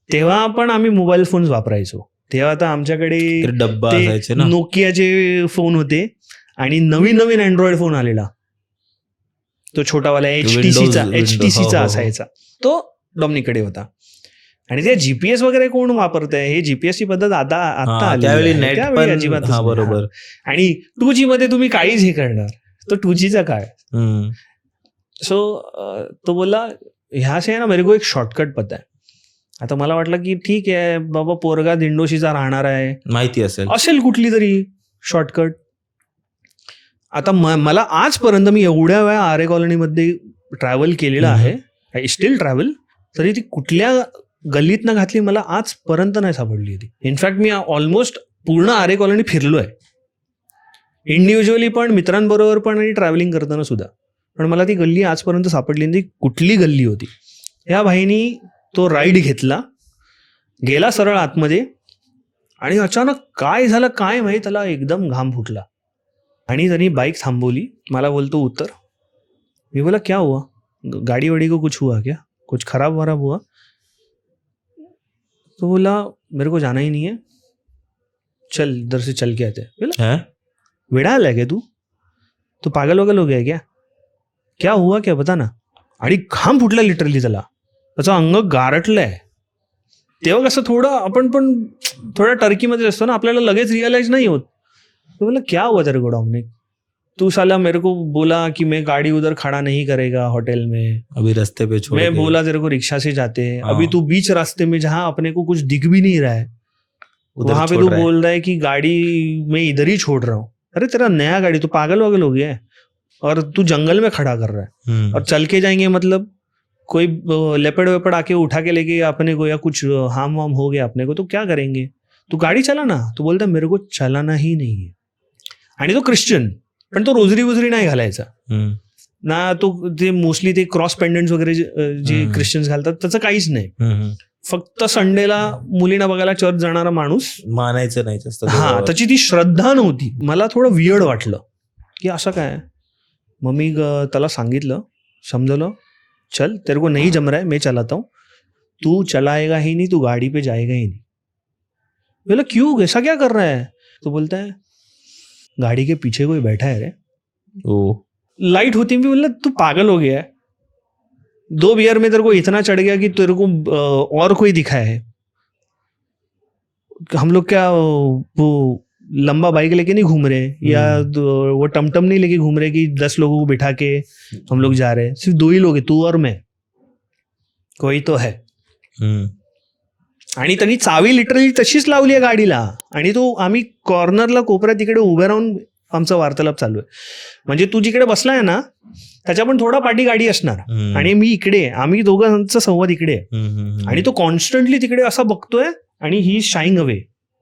तेव्हा पण आम्ही मोबाईल फोन्स वापरायचो. तेव्हा आता आमच्याकडे नोकियाचे फोन होते, आणि नवीन नवीन अँड्रॉइड फोन आलेला, तो छोटावाला HTCचा असायचा, तो डॉमिनिककडे होता. आणि ते जीपीएस वगैरे कोण वापरत आहे, हे जीपीएसची पद्धत आता आली अजिबात. बरोबर. आणि 2G मध्ये तुम्ही काहीच हे करणार, तो 2Gचा काळ. सो तो बोला ह्या से ना मेरे को एक शॉर्टकट पता है. आता मला वाटलं की ठीक आहे बाबा, पोरगा दिंडोशीचा राहणार आहे, माहिती असेल कुठली तरी शॉर्टकट. आता मला आजपर्यंत मी एवढ्या वेळा आरे कॉलनीमध्ये ट्रॅव्हल केलेलं आहे, आय स्टील ट्रॅव्हल, तरी ती कुठल्या गल्लीतनं घातली मला आजपर्यंत नाही सापडली ती. इनफॅक्ट मी ऑलमोस्ट पूर्ण आरे कॉलनी फिरलोय, इंडिव्हिज्युअली पण, मित्रांबरोबर पण आणि ट्रॅव्हलिंग करताना सुद्धा, पण मला ती गल्ली आजपर्यंत सापडली नाही. ती कुठली गल्ली होती. ह्या भाईनी तो राईड घेतला, गेला सरळ आतमध्ये, आणि अचानक काय झालं काय माहिती, त्याला एकदम घाम फुटला आणि त्यांनी बाईक थांबवली. मला बोलतो उतर. मी बोला क्या हुआ, गाड़ी वाड़ी को कुछ हुआ क्या, कुछ खराब वराब हुआ. तो बोला मेरे को जाना ही नहीं है, चल इधर से चल के आते. बोला वेड़ा आलाय क्या तू पागल वगल हो गया क्या हुआ क्या बता ना. आणि घाम फुटला लिटरली त्याला, त्याचं अंग गारटलंय. तेव्हा कसं थोडं आपण पण थोड्या टर्कीमध्ये असतो ना, आपल्याला लगेच रिअलाइज नाही होत. तो बोला क्या हुआ तेरे को डोमिनिक, तू साला मेरे को बोला कि मैं गाड़ी उधर खड़ा नहीं करेगा होटल में, अभी रास्ते पे छोड़ मैं बोला तेरे को रिक्शा से जाते, अभी तू बीच रास्ते में जहाँ अपने को कुछ दिख भी नहीं रहा है वहां पे तू बोल रहा है कि गाड़ी मैं इधर ही छोड़ रहा हूँ. अरे तेरा नया गाड़ी, तू पागल वागल हो गया है, और तू जंगल में खड़ा कर रहा है, और चल के जाएंगे मतलब कोई लेपड़ वेपड़ आके उठा के लेके अपने को, या कुछ हार्म वाम हो गया अपने को तो क्या करेंगे, तू गाड़ी चला ना. तो बोलता मेरे को चलाना ही नहीं है. आणि तो ख्रिश्चन, पण तो रोजरी वोजरी नाही घालायचा ना. तो ते मोस्टली ते क्रॉस पेंडंट्स वगैरे जे ख्रिश्चन्स घालतात त्याचं काहीच नाही. फक्त संडेला मुलींना बघायला चर्च जाणारा माणूस, मानायचं नाही जास्त. हा, त्याची ती श्रद्धा नव्हती. मला थोडं वियर्ड वाटलं की असं काय. मग मी त्याला सांगितलं, समजवलं, चल तेरे को नहीं जम रहा है, मैं चलाता हूँ, तू चलाएगा ही नहीं, तू गाड़ी पे जाएगा ही नहीं. बोला क्यों, ऐसा क्या कर रहा है. तो बोलता है गाड़ी के पीछे कोई बैठा है रे. लाइट होती भी, बोला तू पागल हो गया है, 2 बियर में तेरे को इतना चढ़ गया कि तेरे को और कोई दिखा है. हम लोग क्या वो लंबा बाइक लेके नहीं घूम रहे, या वो टमटम नहीं लेके घूम रहे कि 10 लोगों को बिठा के हम लोग जा रहे हैं. सिर्फ 2 ही लोग हैं, तू और मैं, कोई तो है. आणि त्यांनी चावी लिटरली तशीच लावली आहे गाडीला. आणि तो आम्ही कॉर्नरला कोपऱ्यात तिकडे उभे राहून आमचा वार्तालाप चालू आहे. म्हणजे तू जिकडे बसलाय ना त्याच्या पण थोडा पाठी गाडी असणार, आणि मी इकडे, आम्ही दोघांचा संवाद इकडे आहे. आणि तो कॉन्स्टंटली तिकडे असा बघतोय, आणि he is shying away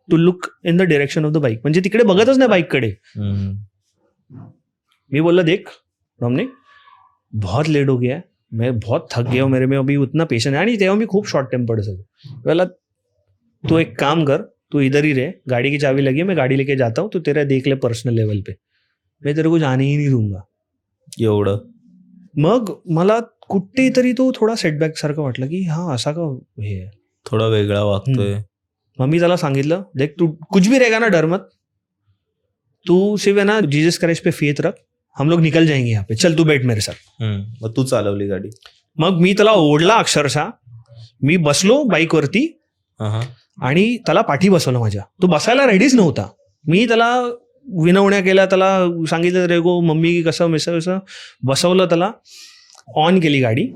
to look in the direction of the bike, म्हणजे तिकडे बघतच नाही बाईककडे. मी बोलला देख डोमिनिक, बहुत लेट हो गया है, मैं बहुत थक गया हूँ, मेरे में अभी उतना पेशेंस है. आणि तेव्हा मी खूप शॉर्ट टेम्पर्ड असेल. बोला तू एक काम कर, तू इधर ही रहे, गाड़ी की चाबी लगी है, मैं गाड़ी लेके जाता हूँ, तू तेरा देख ले पर्सनल लेवल पे, मैं तेरे को जाने ही नहीं दूंगा. एवढं. मग मला कुठेतरी तो थोडा सेटबॅक सारखं वाटलं की हा असा का हे आहे, थोडा वेगळा वागतोय. मग मी त्याला सांगितलं, देख तू कुछ भी रहेगा ना डर मत, तू सिर्फ है ना जीसस क्राइस्ट पे फेथ रख, हम लोग निकल जाएंगे यहाँ पे, चल तू बैठ मेरे साथ. मग तू चालवली गाडी. मग मी त्याला ओढला अक्षरशः. मी बसलो बाईकवरती आणि त्याला पाठी बसवलं माझ्या. तो बसायला रेडीच नव्हता. मी त्याला विनवण्या केल्या, त्याला सांगितलं रे गो मम्मी कसं मिसं बसवलं, त्याला ऑन केली गाडी.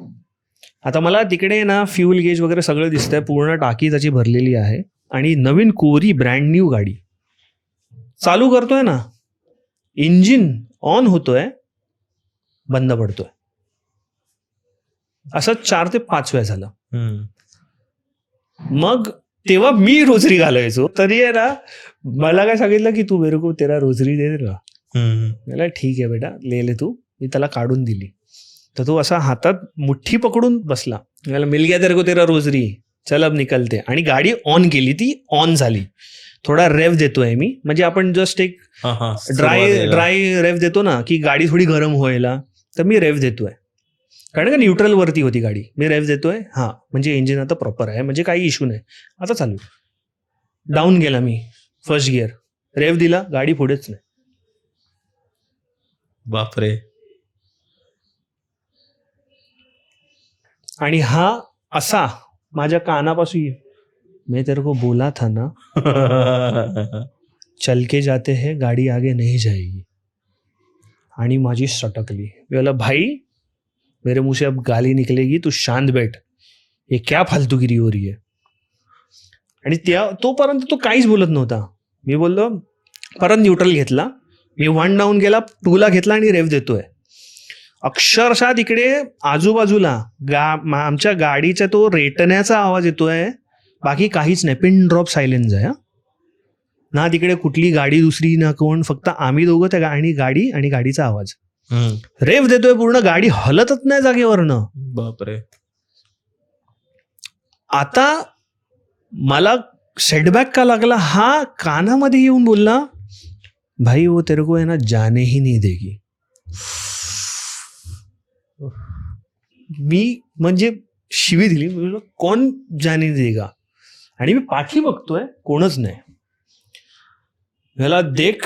आता मला तिकडे ना फ्यूल गेज वगैरे सगळं दिसतंय, पूर्ण टाकी त्याची भरलेली आहे, आणि नवीन कोरी ब्रँड न्यू गाडी. चालू करतोय ना, इंजिन ऑन होतोय, बंद पडतोय, असं 4 ते 5 वेळा झालं. मग तेव्हा मी रोजरी घालायचो, तरी आहे ना मला काय सांगितलं की तू मेरे को तेरा रोजरी दे दे. मला ठीक आहे बेटा, ले तू. मी त्याला काढून दिली, तर तो असा हातात मुठ्ठी पकडून बसला. मला मिल गया तेरे को तेरा रोजरी, चल अब निकलते. आणि गाडी ऑन केली, ती ऑन झाली. थोडा रेव देतोय मी, म्हणजे आपण जस्ट एक ड्राय रेव देतो ना की गाडी थोडी गरम व्हायला, तर मी रेव देतोय. कारण का न्यूट्रल वरती होती गाडी, मी रेव्ह देतोय, हा म्हणजे इंजिन आता प्रॉपर आहे, म्हणजे काही इश्यू नाही. आता चालू. डाऊन गेला मी, फर्स्ट गिअर, रेव्ह दिला, गाडी पुढेच नाही. बापरे. आणि हा असा माझ्या कानापासून, मैं तेरे को बोला था ना चल के जाते हैं, गाडी आगे नहीं जाएगी. आणि माझी सटकली. मी बोला भाई मेरे मुंह से अब गाली निकलेगी, तू शांत बैठ, हे क्या फालतूगिरी हो रही है. आणि तोपर्यंत तो काहीच बोलत नव्हता. मी बोललो, परत न्यूट्रल घेतला, मी 1 डाऊन गेला, 2 ला घेतला आणि रेव्ह देतोय. अक्षरशः तिकडे आजूबाजूला आमच्या गाडीचा तो रेटण्याचा आवाज येतोय, बाकी काहीच नाही. पिन ड्रॉप सायलेन्स आहे. ना तिकडे कुठली गाडी दुसरी ना कोण, फक्त आम्ही दोघं त्या गाडी आणि गाडीचा आवाज. रेव्ह देतोय, पूर्ण गाडी हलतच नाही जागेवरनं. बापरे. आता मला सेटबॅक का लागला, हा कानामध्ये येऊन बोलला, भाई वो तेरे को है ना जाने ही नहीं देगी. मी म्हणजे शिवी दिली. कोण जाने देगा. आणि मी पाठी बघतोय, कोणच नाही. मला देख,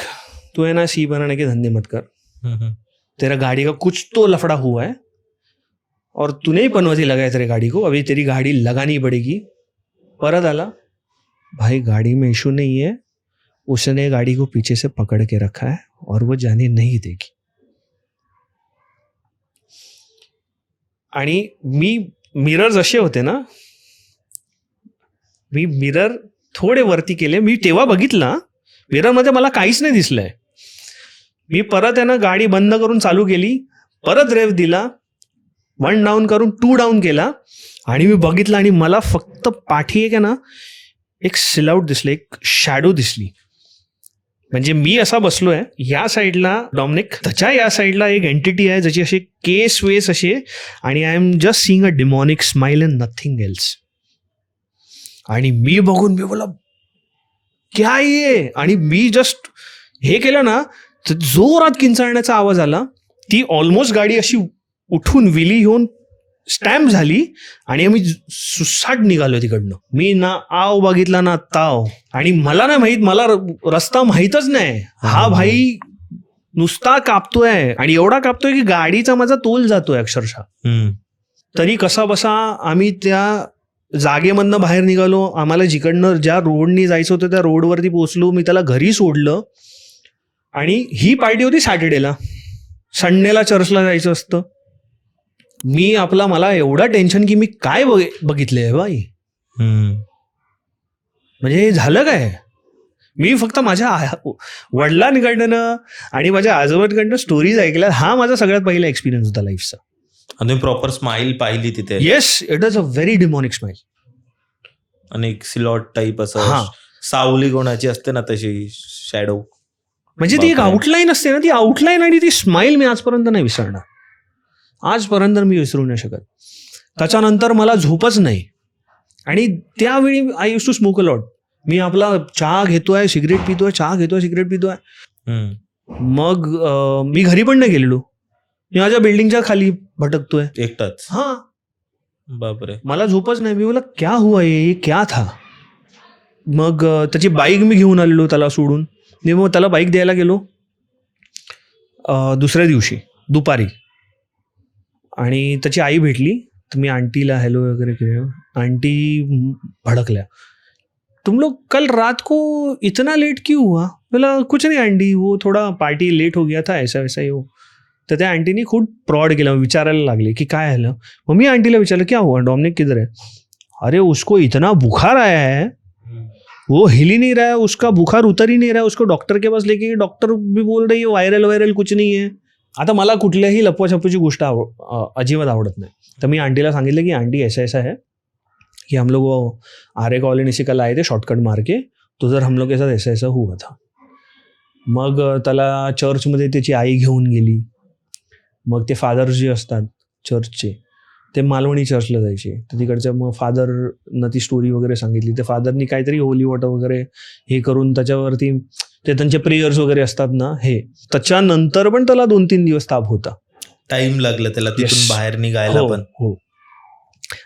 तू है ना सी बनाने के धंधे मत कर, तेरा गाड़ी का कुछ तो लफड़ा हुआ है और तूने ही पनवती लगाया तेरी गाड़ी को, अभी तेरी गाड़ी लगानी पड़ेगी. परत आला, भाई गाड़ी में इशू नहीं है, उसने गाड़ी को पीछे से पकड़ के रखा है और वो जाने नहीं देगी. आणि मी मिरर्स असे होते ना, मी मिरर थोडे वरती केले. मी तेव्हा बघितला मिररमध्ये मला काहीच नाही दिसलंय. मी परत आहे ना गाडी बंद करून चालू केली, परत रेव्ह दिला, 1 डाऊन करून 2 डाऊन केला आणि मी बघितलं आणि मला फक्त पाठी एक आहे ना एक सिलआउट दिसलं, एक शॅडो दिसली. म्हणजे मी असा बसलोय, या साईडला डॉमिनिक, त्याच्या या साईडला एक एंटिटी आहे ज्याची अशी केस वेस असे, आणि I am just seeing a demonic smile and nothing else. आणि मी बघून मी बोला क्या ये, आणि मी जस्ट हे केलं ना, तर जोरात किंचाळण्याचा आवाज आला. ती ऑलमोस्ट गाडी अशी उठून विली होऊन स्टॅम्प झाली आणि आम्ही सुसाट निघालो तिकडनं. मी ना आव बघितला ना ताव, आणि मला नाही माहित, मला रस्ता माहीतच नाही. हा भाई नुसता कापतोय आणि एवढा कापतोय की गाडीचा माझा तोल जातोय अक्षरशः. तरी कसा बसा आम्ही त्या जागेमधनं बाहेर निघालो. आम्हाला जिकडनं ज्या रोडनी जायचं होतं त्या रोडवरती पोहोचलो. मी त्याला घरी सोडलं आणि ही पार्टी होती सॅटर्डेला. संडेला चर्चला जायचं असतं. मी मला एवढा टेन्शन की मी काय बघितलंय बाई, म्हणजे हे झालं काय. मी फक्त माझ्या वडिलांकडनं आणि माझ्या आजोबांकडनं स्टोरीज ऐकल्या. हा माझा सगळ्यात पहिला एक्सपिरियन्स होता लाईफचा. आणि प्रॉपर स्माइल पाहिली तिथे. Yes, it is a very demonic smile. आणि एक सिलॉट टाईप असं सावली कोणाची असते ना तशी शॅडो, म्हणजे ती एक आउटलाईन असते ना, ती आउटलाईन आणि ती स्माइल मी आजपर्यंत नाही विसरणार. आजपर्यंत मी विसरू नाही शकत. त्याच्यानंतर मला झोपच नाही. आणि त्यावेळी I use to smoke a lot. मी आपला चहा घेतोय, सिगरेट पितोय, चहा घेतोय, सिगरेट पितोय. मग मी घरी पण नाही गेलेलो. मी माझ्या बिल्डिंगच्या खाली भटकतोय एकटाच. हा, बापरे. मला झोपच नाही. मी बोला क्या हुआ ये क्या था. मग त्याची बाईक मी घेऊन आलेलो त्याला सोडून. मी मग त्याला बाईक द्यायला गेलो दुसऱ्या दिवशी दुपारी, आणि त्याची आई भेटली. तर मी आंटीला हॅलो वगैरे केलं. आंटी भडकल्या, तुम लोग कल रात को इतना लेट क्यों हुआ. बोला कुछ नहीं आंटी, वो थोड़ा पार्टी लेट हो गया था, ऐसा वैसा ही हो. तर त्या आंटीनी खूप प्रॉड केला, विचारायला लागले की काय झालं. मग मी आंटीला विचारलं क्या हुआ, डॉमिनिक किधर है. अरे उसको इतना बुखार आया है, वो हिल ही नहीं रहा है, उसका बुखार उतर ही नहीं रहा है, उसको डॉक्टर के पास लेके, डॉक्टर भी बोल रही है वायरल कुछ नहीं है. आता मला कुठल्याही लपवाछपवीची गोष्ट अजिबात आवडत नाही. तर मी आंटीला सांगितलं की आंटी ऐसा ऐसा है कि हम लोग आर्य कॉलोनी से कल आए थे शॉर्टकट मार के, तो जर हम लोग के साथ ऐसा ऐसा हुआ था. मग त्याला चर्चमध्ये त्याची आई घेऊन गेली. मग ते फादर जे असतात चर्चचे, ते मालवणी चर्चला जायचे. तर तिकडच्या मग फादरनं ती स्टोरी वगैरे सांगितली. त्या फादरनी काहीतरी होली वॉटर वगैरे हे करून त्याच्यावरती ते त्यांचे प्रेयर्स वगैरे असतात ना, हे त्याच्यानंतर पण त्याला 2-3 दिवस ताप होता. टाइम लागला त्याला तिथून बाहेर निघायला पण. हो.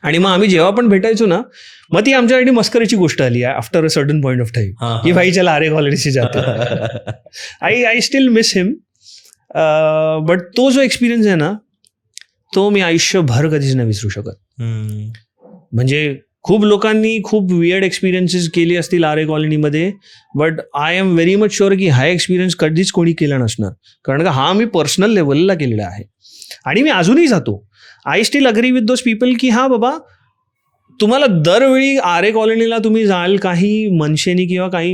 आणि मग आम्ही जेव्हा पण भेटायचो ना, मग ती आमच्यासाठी मस्करीची गोष्ट आली after a certain point of time की भाई चला आर्य कॉलेजशी जातो. I still miss him. But तो जो एक्सपिरियन्स आहे ना, तो मी आयुष्यभर कधीच नाही विसरू शकत. म्हणजे खूप लोकांनी खूप वियर्ड एक्सपिरियन्सेस केले असतील आर्य कॉलनीमध्ये, but I am very much sure की हा एक्सपिरियन्स कधीच कोणी केला नसणार. कारण का हा मी पर्सनल लेवलला केलेला आहे आणि मी अजूनही जातो. I still agree with those people की हा बाबा तुम्हाला दरवेळी आरे कॉलनीला तुम्ही जाल काही मनशेनी किंवा काही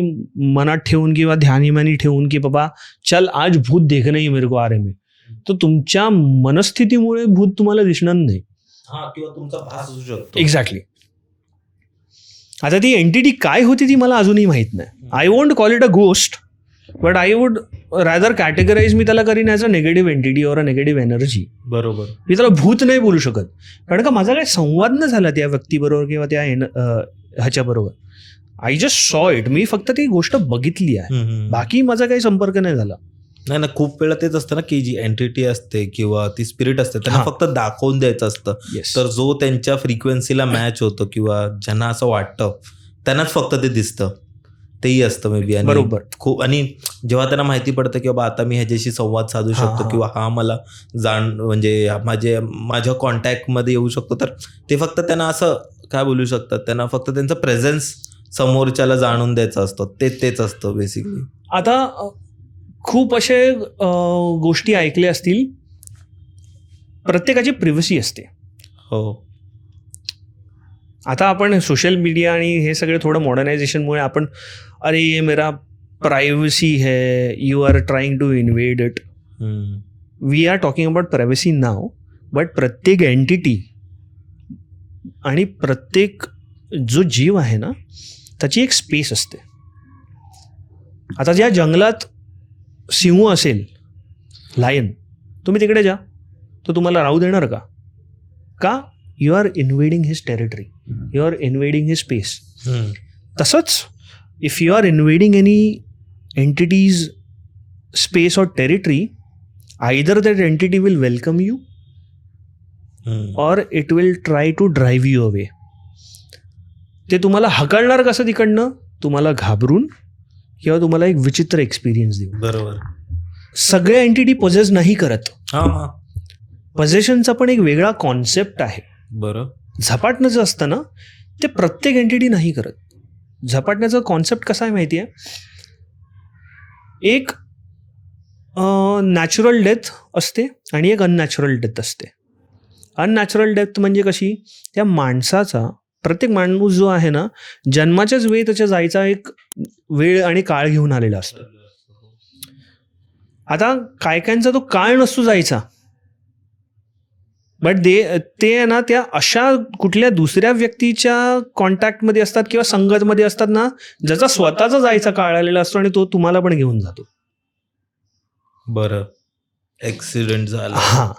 मनात ठेवून किंवा ध्यानीमानी ठेवून की बाबा चल आज भूत देखणं ही मेरे को आरे में, तर तुमच्या मनस्थितीमुळे भूत तुम्हाला दिसणार नाही. किंवा तुमचा भास असू शकतो. एक्झॅक्टली. आता ती एंटिटी काय होती ती मला अजूनही माहित नाही. I won't call it a ghost, but I would rather categorise मी त्याला करीन as a negative entity or a negative energy. बरोबर. मी त्याला भूत नाही बोलू शकत, कारण का माझा काही संवाद न झाला त्या व्यक्तीबरोबर किंवा त्या ह्याच्याबरोबर. आय जस्ट सॉ इट. मी फक्त ती गोष्ट बघितली आहे, बाकी माझा काही संपर्क नाही झाला. नाही ना, खूप वेळा तेच असतं ना की जी एंटिटी असते किंवा ती स्पिरिट असते त्यांना फक्त दाखवून द्यायचं असतं. तर जो त्यांच्या फ्रिक्वेन्सीला मॅच होतो किंवा ज्यांना असं वाटतं त्यांनाच फक्त ते दिसतं, तेही असतं मे बी. बरोबर. खूप. आणि जेव्हा त्यांना माहिती पडतं की बाबा आता मी ह्याच्याशी संवाद साधू शकतो किंवा हा मला म्हणजे माझ्या कॉन्टॅक्टमध्ये येऊ शकतो, तर ते फक्त त्यांना असं काय बोलू शकतात, त्यांना फक्त त्यांचं प्रेझेन्स समोरच्याला जाणून द्यायचं असतं. तेच असतं बेसिकली. आता खूप असे गोष्टी ऐकल्या असतील, प्रत्येकाची प्रिव्हसी असते. हो. आता आपण सोशल मीडिया आणि हे सगळे थोडं मॉडर्नायझेशनमुळे आपण अरे ये मेरा प्रायव्हसी है, you are trying to invade it. We are talking about privacy now, but प्रत्येक एंटिटी आणि प्रत्येक जो जीव आहे ना त्याची एक स्पेस असते. आता ज्या जंगलात सिंह असेल, लायन, तुम्ही तिकडे जा, तो तुम्हाला राहू देणार का? का? You are invading his territory, you are invading his space. तसंच if you are invading any entities space or territory, either that entity will welcome you or it will try to drive you away. ते तुम्हाला हकलणार कसं तिकडनं? तुम्हाला घाबरून किंवा तुम्हाला एक विचित्र एक्सपिरियन्स देऊ. बरोबर. सगळ्या एंटिटी पोजेस नाही करत. पोजेशनचा पण एक वेगळा कॉन्सेप्ट आहे. बरं. झपाटणं जे असतं ना ते प्रत्येक एंटिटी नाही करत. झपाटण्याचा कॉन्सेप्ट कसा आहे माहिती आहे? एक नॅचरल डेथ असते आणि एक अननॅचरल डेथ असते. अननॅचरल डेथ म्हणजे कशी? त्या माणसाचा, प्रत्येक माणूस जो आहे ना जन्माच्याच वेळी त्याच्या जायचा एक वेळ आणि काळ घेऊन आलेला असतो. आता काय कायांचा तो काळ नसतो जायचा, बट ते ना त्या अशा कुठल्या दुसऱ्या व्यक्तीच्या कॉन्टॅक्टमध्ये असतात किंवा संगतमध्ये असतात ना ज्याचा स्वतःचा जायचा काळ आलेला असतो आणि तो तुम्हाला पण घेऊन जातो. बरं. ऍक्सिडेंट झाला. हां.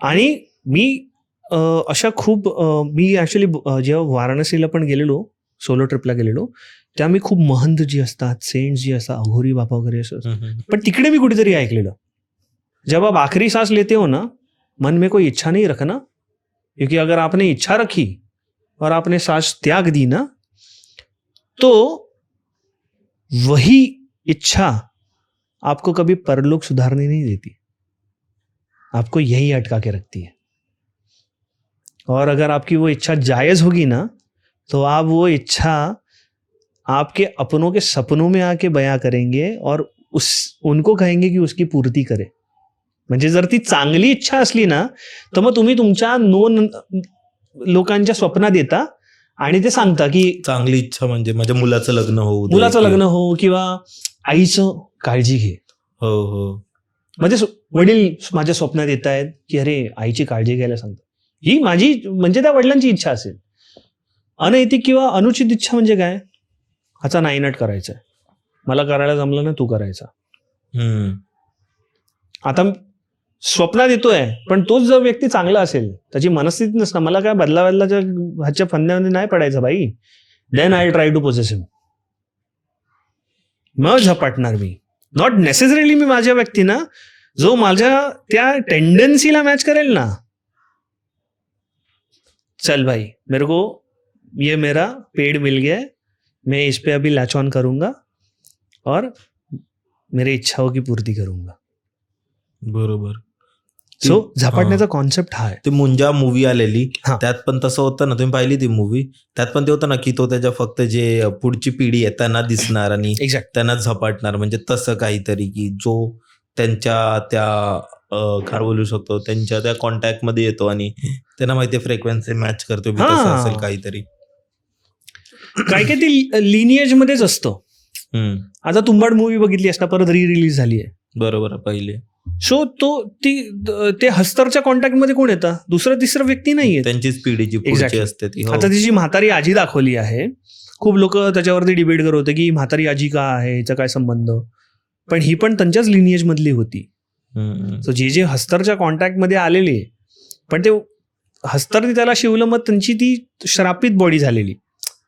आणि मी अशा खूप मी ॲक्च्युली जेव्हा वाराणसीला पण गेलेलो, सोलो ट्रिपला गेलेलो, तेव्हा मी खूप महंत जी असतात, सेंट्स जी असतात, अघोरी बाबा वगैरे असं, पण तिकडे मी कुठेतरी ऐकलेलं, जब आप आखिरी सांस लेते हो ना, मन में कोई इच्छा नहीं रखना, क्योंकि अगर आपने इच्छा रखी और आपने सांस त्याग दी ना, तो वही इच्छा आपको कभी परलोक सुधारने नहीं देती, आपको यही अटका के रखती है. और अगर आपकी वो इच्छा जायज़ होगी ना, तो आप वो इच्छा आपके अपनों के सपनों में आके बयां करेंगे और उनको कहेंगे की उसकी पूर्ती करे. म्हणजे जर ती चांगली इच्छा असली ना तर मग तुम्ही तुमच्या लोकांच्या स्वप्नात येता आणि ते सांगता की चांगली इच्छा म्हणजे माझ्या मुलाचं लग्न हो किंवा आईचं काळजी घे. हो. म्हणजे वडील माझ्या स्वप्नात येत आहेत की अरे आईची काळजी घ्यायला सांगतात. ही माझी म्हणजे त्या वडिलांची इच्छा असेल. अनैतिक किंवा अनुचित इच्छा म्हणजे काय? ह्याचा नाईनाट करायचा आहे, मला करायला जमलं ना, तू करायचा. आता स्वप्नात येतोय पण तोच जर व्यक्ती चांगला असेल, त्याची मनस्थिती नसणार, मला काय बदलाच्या ह्याच्या फंद्यामध्ये नाही पडायचं बाई, then I try to possess him. मग झपाटणार मी. नॉट नेसेसरीली मी माझ्या व्यक्तीना जो माझ्या त्या टेंडन्सीला मॅच करेल ना, चल भाई मेरे को ये मेरा पेड़ मिल गया है, मैं इस पे अभी लैच ऑन करूंगा और मेरी इच्छाओं की पूर्ती करूंगा. बरोबर. सो झपाटण्याचा कॉन्सेप्ट हा आहे. ते मुंजा मूवी आलेली, त्यात पण तसं होतं ना, तुम्ही पाहिली ती मूवी? त्यात पण ते होतं ना की तो त्याच्या फक्त जे पुढची पिढी आहे त्यांना दिसणार आणि त्यांना झपाटणार, म्हणजे तसं काहीतरी की जो त्यांच्या त्या काय बोलू शकतो, त्यांच्या त्या कॉन्टॅक्ट मध्ये येतो आणि त्यांना माहिती फ्रिक्वेन्सी मॅच करतो, तसं असेल काहीतरी. काय काय ते लिनिएज मध्येच असतं. आता तुंबाड मूवी बघितली असता, परत रिलीज झाली आहे. बरोबर, पहिले. सो ते हस्तरच्या कॉन्टॅक्ट मध्ये कोण येतं, दुसरं तिसरं व्यक्ती नाहीये, त्यांचीच पिढीची पुढची असते ती. आता तिची म्हातारी आजी दाखवली आहे. खूप लोक त्याच्यावरती डिबेट करत होते की म्हातारी आजी का आहे, याचा काय संबंध, पण ही पण त्यांच्याच लिनिएज मधली होती. सो जे हस्तरच्या कॉन्टॅक्ट मध्ये आलेले, पण ते हस्तरने त्याला शिवलं, मग त्यांची ती श्रापित बॉडी झालेली,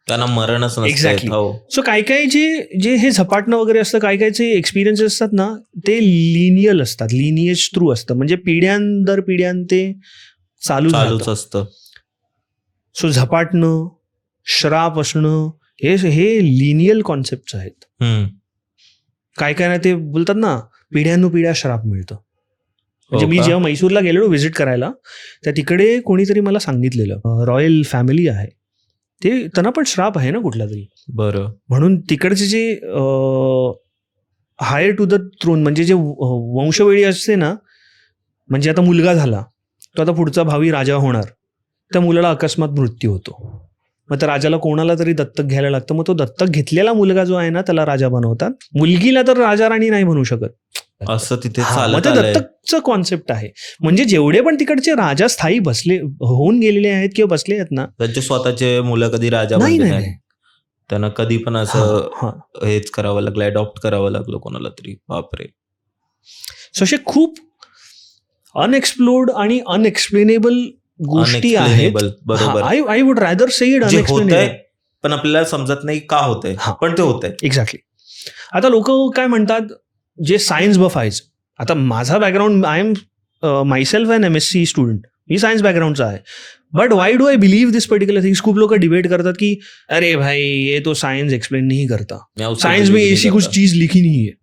त्यांना मरणच नसतं. एक्झॅक्टली. सो काय काय जे हे झपाटणं वगैरे असतं, काय कायचे एक्सपिरियन्सेस असतात ना, ते लिनियल असतात, लिनिएज थ्रू असतं, म्हणजे पिढ्यान पिढ्यान ते चालूच असतं. सो झपाटणं, श्राप असणं, हे लिनियल कॉन्सेप्ट आहेत. काय काय ना ते बोलतात ना, पिढ्यानुपिढ्या श्राप मिळतं. म्हणजे मी जेव्हा मैसूरला गेलेलो व्हिजिट करायला, त्या तिकडे कोणीतरी मला सांगितलेलं, रॉयल फॅमिली आहे, ते त्यांना पण श्राप आहे ना कुठला तरी. बरं. म्हणून तिकडचे जे हायर टू द थ्रोन, म्हणजे जे वंशवेळी असते ना, म्हणजे आता मुलगा झाला, तो आता पुढचा भावी राजा होणार, त्या मुलाला अकस्मात मृत्यू होतो, मग त्या राजाला कोणाला तरी दत्तक घ्यायला लागतं, मग तो दत्तक घेतलेला मुलगा जो आहे ना त्याला राजा बनवतात, मुलगीला तर राजा राणी नाही म्हणू शकत, असं तिथे दत्तकचं कॉन्सेप्ट आहे. म्हणजे जेवढे पण तिकडचे राजा स्थायी होऊन गेलेले आहेत किंवा बसले आहेत ना, त्यांचे स्वतःचे मुलं कधी राजा बनले नाही, त्यांना कधी पण असं हेच करावं लागलं, अडॉप्ट करावं लागलं कोणाला तरी. बापरे. सो असे खूप अनएक्सप्लोर्ड आणि अनएक्सप्लेनेबल गोष्टी आहेत. बरोबर. I would rather say it unexplainable, पण आपल्याला समजत नाही का होतंय, पण ते होतंय. एक्झॅक्टली. आता लोक काय म्हणतात, जे सायन्स बफ आहेत, आता माझा background, I am myself an MSc student, मी सायन्स बॅकग्राऊंडचा आहे, but why do I believe this particular things. खूप लोक डिबेट करतात की अरे भाई ये तो साइंस एक्सप्लेन नहीं करता, साइंस में ऐसी कुछ चीज लिखी नहीं है,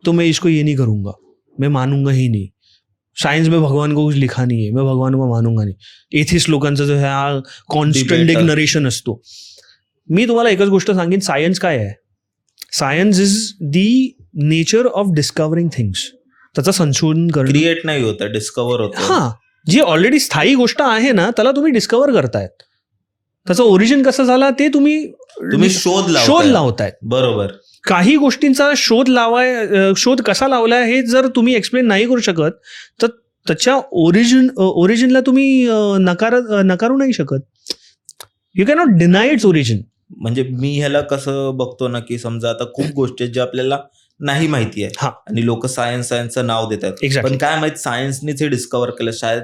तो मैं इसको ये नहीं करूंगा, मैं मानूंगा ही नहीं, साइंस में भगवान को कुछ लिखा नहीं है, मैं भगवान को मानूंगा नहीं. एथिस्ट लोकांचा जो हा कॉन्स्टंट एक नरेशन असतो. मी तुम्हाला एकच गोष्ट सांगेन, सायन्स काय आहे, science is the nature of discovering things. त्याचं संशोधन करणं, क्रिएट नाही होतं, डिस्कवर होतं. हा, जी ऑलरेडी स्थायी गोष्ट आहे ना त्याला तुम्ही डिस्कवर करतायत, त्याचं ओरिजिन कसं झाला ते तुम्ही शोध लावतायत. बरोबर. काही गोष्टींचा शोध कसा लावलाय हे जर तुम्ही एक्सप्लेन नाही करू शकत, तर त्याच्या ओरिजिनला तुम्ही नकारू नाही शकत. You can not deny its origin. म्हणजे मी ह्याला कसं बघतो ना, की समजा आता खूप गोष्टी ज्या आपल्याला नाही माहिती आहे आणि लोक सायन्सचं नाव देतात, पण काय माहित सायन्सनेच हे डिस्कवर केलं, शायद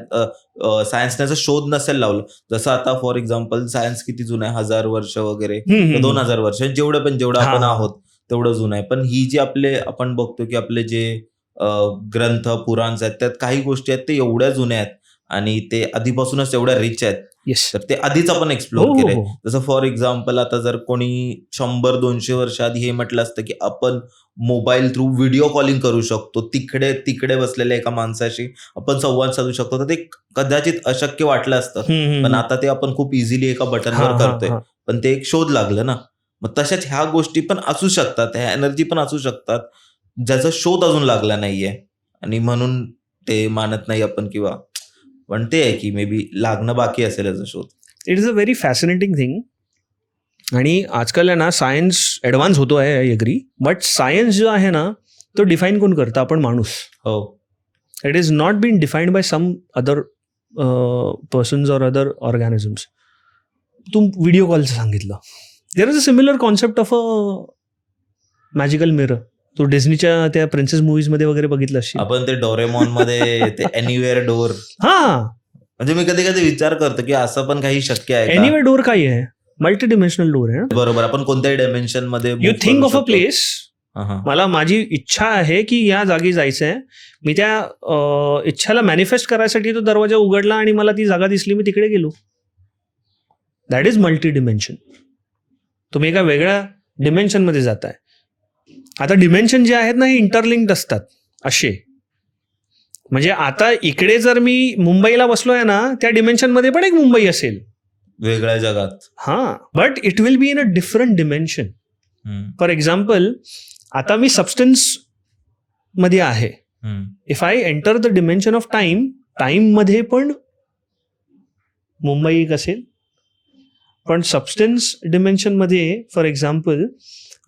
सायन्सने शोध नसेल लावलं. जसं आता फॉर एक्झाम्पल सायन्स किती जुनं आहे, 1000 वर्ष वगैरे, 2000 वर्ष, जेवढं आपण आहोत तेवढं जुनं आहे. पण ही जी आपण बघतो की आपले जे ग्रंथ पुराण आहेत, त्यात काही गोष्टी आहेत ते एवढ्या जुन्या आहेत आणि ते आधीपासूनच एवढ्या रिच आहेत, तर ते आधीच आपण एक्सप्लोर केलंय. जसं फॉर एक्झाम्पल आता जर कोणी 100-200 वर्ष आधी हे म्हटलं असतं की आपण मोबाईल थ्रू व्हिडिओ कॉलिंग करू शकतो, तिकडे बसलेल्या एका माणसाशी आपण संवाद साधू शकतो, तर ते कदाचित अशक्य वाटलं असतं, पण आता ते आपण खूप इझिली एका बटनवर करतोय. पण ते एक शोध लागलं ना. मग तशाच ह्या गोष्टी पण असू शकतात, ह्या एनर्जी पण असू शकतात ज्याचा शोध अजून लागला नाहीये आणि म्हणून ते मानत नाही आपण, किंवा पण ते आहे की मे बी लागणं बाकी असेल याचा शोध. It is a very fascinating thing. आणि आजकाल आहे ना सायन्स ॲडव्हान्स होतो आहे, आय एग्री, बट सायन्स जो आहे ना तो डिफाईन कोण करतं, आपण माणूस. हो. It is not been defined by some other persons or other organisms. तू व्हिडिओ कॉलचं सांगितलं, there is a similar concept of a magical mirror. तू डिझनीच्या त्या प्रिन्सेस मूव्हीजमध्ये वगैरे बघितलं असेल, आपण ते डोरेमॉन मध्ये ते एनिवेअर डोर. म्हणजे मी कधी कधी विचार करतो की असं पण काही शक्य आहे. एनिवेअर डोर काय आहे, मल्टी डिमेन्शनल डोर आहे. बरोबर. आपण कोणत्याही डायमेन्शन मध्ये you think of a place. मला माझी इच्छा आहे की या जागी जायचंय, मी त्या इच्छाला मॅनिफेस्ट करायसाठी तो दरवाजा उघडला आणि मला ती जागा दिसली, मी तिकडे गेलो. That is multi dimension. तुम्ही एका वेगळ्या डिमेन्शन मध्ये जाताय. आता डिमेन्शन जे आहेत ना हे इंटरलिंक्ड असतात असे. म्हणजे आता इकडे जर मी मुंबईला बसलोय ना, त्या डिमेन्शन मध्ये पण एक मुंबई असेल वेगळ्या जगात. But it will be in a different dimension. For example, आता मी सबस्टन्स मध्ये आहे if I enter the dimension of time मध्ये पण मुंबई एक असेल, पण सबस्टन्स डिमेन्शन मध्ये फॉर एक्झाम्पल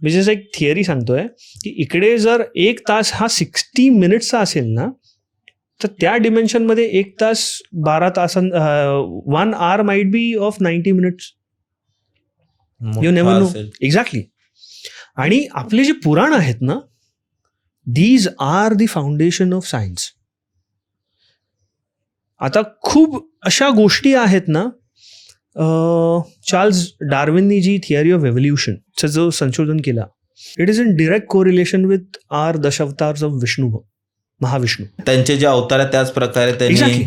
मी जसं एक थिअरी सांगतोय की इकडे जर 1 तास हा 60 मिनिट्सचा असेल ना, तर त्या डिमेन्शन मध्ये 1 तास 12 तासां 1 hour might be of 90 minutes. You never know. Exactly. आणि आपले जे पुराण आहेत ना, these are the foundation of science. आता खूप अशा गोष्टी आहेत ना, चार्ल्स डार्विननी जी थिअरी ऑफ एव्होल्युशनचं जो संशोधन केला, it is in direct correlation with our दशावतार्स ऑफ विष्णू, महाविष्णू. त्यांचे जे अवतार आहेत त्याच प्रकारे त्यांनी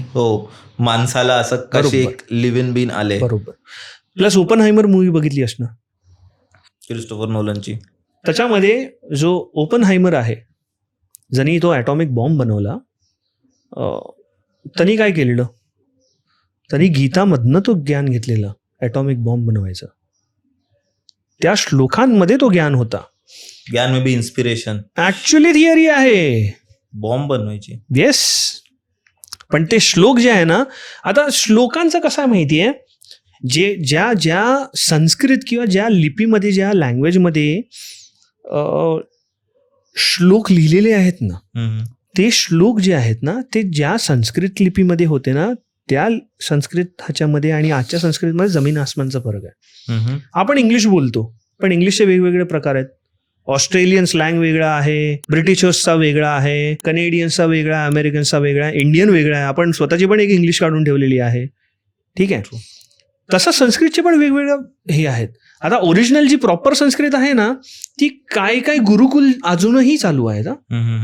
माणसाला असं कसे एक लिव्ह इन बीन आले. बरोबर. प्लस ओपनहायमर मूवी बघितली असणार क्रिस्टोफर नोलनची. त्याच्यामध्ये जो ओपनहायमर आहे, ज्यांनी तो ॲटॉमिक बॉम्ब बनवला, त्यांनी काय केलेलं, त्यांनी गीतामधनं तो ज्ञान घेतलेलं ॲटॉमिक बॉम्ब बनवायचं. त्या श्लोकांमध्ये तो ज्ञान होता. ज्ञान may be inspiration. Actually theory आहे बॉम्ब बनवायची. येस. पण ते श्लोक जे आहे ना, आता श्लोकांचं कसं आहे माहितीये, जे ज्या संस्कृत किंवा ज्या लिपीमध्ये, ज्या लँग्वेजमध्ये श्लोक लिहिलेले आहेत ना, ते श्लोक जे आहेत ना, ते ज्या संस्कृत लिपीमध्ये होते ना, त्या संस्कृत ह्याच्यामध्ये आणि आजच्या संस्कृतमध्ये जमीन आसमानचा फरक आहे. आपण इंग्लिश बोलतो, पण इंग्लिशचे वेगवेगळे प्रकार आहेत. ऑस्ट्रेलियन स्लँग वेगळा आहे, ब्रिटिशर्सचा वेगळा आहे, कनेडियन्सचा वेगळा आहे, अमेरिकन्सचा वेगळा आहे, इंडियन वेगळा आहे. आपण स्वतःची पण एक इंग्लिश काढून ठेवलेली आहे. ठीक आहे. तसं संस्कृतचे पण वेगवेगळं हे आहेत. आता ओरिजिनल जी प्रॉपर संस्कृत आहे ना, ती काय गुरुकुल अजूनही चालू आहेत.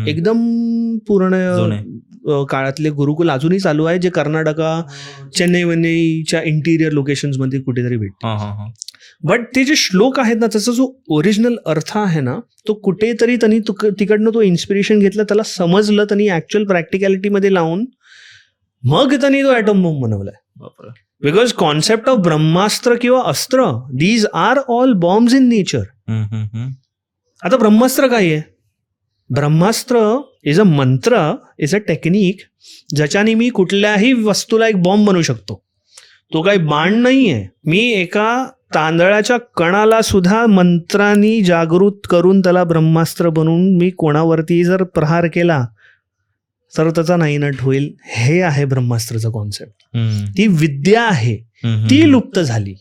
एकदम पूर्ण काळातले गुरुकुल अजूनही चालू आहे, जे कर्नाटका, चेन्नईच्या इंटिरियर लोकेशन्समध्ये कुठेतरी भेटतात. बट ते जे श्लोक आहेत ना, त्याचा जो ओरिजिनल अर्थ आहे ना, तो कुठेतरी त्यांनी तिकडनं तो इन्स्पिरेशन घेतलं, त्याला समजलं, त्यांनी ऍक्च्युअल प्रॅक्टिकॅलिटीमध्ये लावून मग त्यांनी तो ॲटम बॉम्ब बनवलाय. बिकॉज कॉन्सेप्ट ऑफ ब्रह्मास्त्र किंवा अस्त्र, these are all bombs in nature. आता ब्रह्मास्त्र काय आहे? ब्रह्मास्त्र इज अ मंत्र, इज अ टेक्निक, ज्याच्याने मी कुठल्याही वस्तूला एक बॉम्ब बनवू शकतो. तो काही बाण नाही आहे. मी एका तांदळाच्या कणाला सुद्धा मंत्रांनी जागृत करून त्याला ब्रह्मास्त्र बनवून मी कोणावरती जर प्रहार केला तर त्याचा नायनाट होईल. हे आहे ब्रह्मास्त्राचं कॉन्सेप्ट. ती विद्या आहे, ती लुप्त झाली.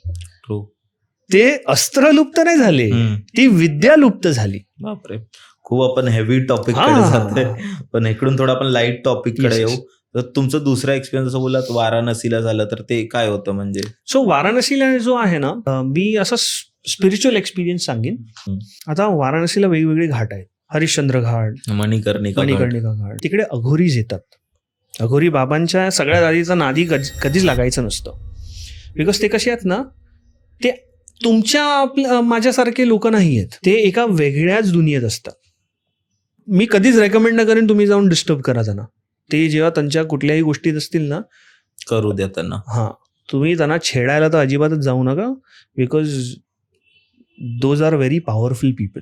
ते अस्त्र लुप्त नाही झाले, ती विद्या लुप्त झाली. बापरे, खूप आपण हेवी टॉपिक कडे जातोय, पण इकडून थोडं आपण लाईट टॉपिक कडे येऊ. तर तुमचं दुसरा एक्सपिरियन्स असं बोललात वाराणसीला झालं, तर ते काय होतं म्हणजे? सो वाराणसीला जो आहे ना, मी असा स्पिरिच्युअल एक्सपिरियन्स सांगेन. आता वाराणसीला वेगवेगळे घाट आहेत. हरिश्चंद्र घाट, मणिकर्णिका घाट. तिकडे अघोरीज येतात. अघोरी बाबांच्या सगळ्यात आधीचा नादी कधीच लागायचं नसतं. बिकॉज ते कसे आहेत ना, ते तुमच्या माझ्यासारखे लोक नाही आहेत. ते एका वेगळ्याच दुनियेत असतात. मी कधीच रेकमेंड न करेन तुम्ही जाऊन डिस्टर्ब करा त्यांना. ते जेव्हा त्यांच्या कुठल्याही गोष्टीत असतील ना, करू द्या त्यांना. तुम्ही त्यांना छेडायला तर अजिबातच जाऊ नका. Because those are very powerful people.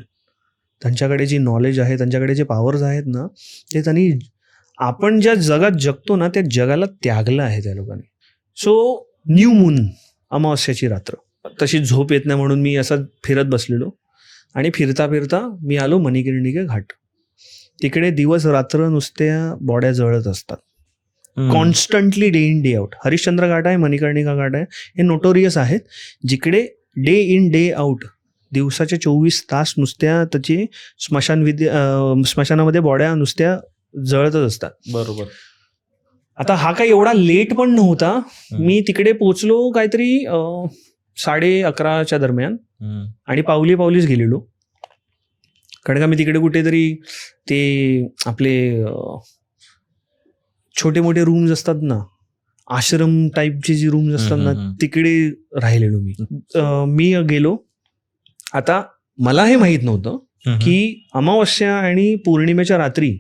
त्यांच्याकडे जी नॉलेज आहे, त्यांच्याकडे जे पॉवर्स आहेत ना, ते त्यांनी आपण ज्या जगात जगतो ना, त्या जगाला त्यागलं आहे त्या लोकांनी. सो न्यू मून, अमावस्याची रात्र, तशी झोप येत नाही म्हणून मी असं फिरत बसलेलो आणि फिरता फिरता मी आलो मणिकर्णिका घाट. तिकडे दिवस रात्र नुसत्या बॉड्या जळत असतात, constantly, day in day out. Harishchandra Ghat आहे, मणिकर्णिका घाट आहे, हे नोटोरियस आहेत, जिकडे डे इन डे आउट दिवसाचे 24 तास नुसत्या त्याची स्मशानामध्ये बॉड्या नुसत्या जळतच असतात. बरोबर. आता हा काही एवढा लेट पण नव्हता. मी तिकडे पोचलो काहीतरी 11:30 दरम्यान आणि पावलीच गेलेलो. कारण का मी तिकडे कुठेतरी ते आपले छोटे मोठे रूम्स असतात ना, आश्रम टाईपचे जे रूम्स असतात ना, तिकडे राहिलेलो मी गेलो. आता मला हे माहित नव्हतं की अमावस्या आणि पौर्णिमेच्या रात्री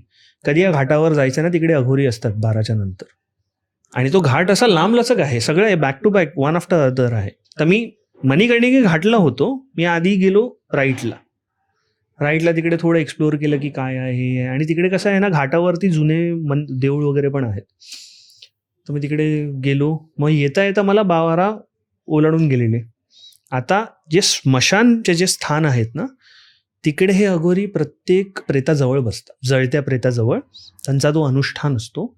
कधी या घाटावर जायचं ना, तिकडे अघोरी असतात 12च्या नंतर. आणि तो घाट असा लांब लचक आहे, सगळं back to back, one after other आहे. तर मी मणिकर्णिका घाटला होतो. मी आधी गेलो राईटला राईटला तिकडे थोडं एक्सप्लोअर केलं की काय आहे हे आहे. आणि तिकडे कसं आहे ना, घाटावरती जुने देऊळ वगैरे पण आहेत. तर मी तिकडे गेलो. मग येता येता मला 12 ओलांडून गेलेले. आता जे स्मशानचे जे स्थान आहेत ना, तिकडे हे अघोरी प्रत्येक प्रेताजवळ बसतात. जळत्या प्रेताजवळ त्यांचा तो अनुष्ठान असतो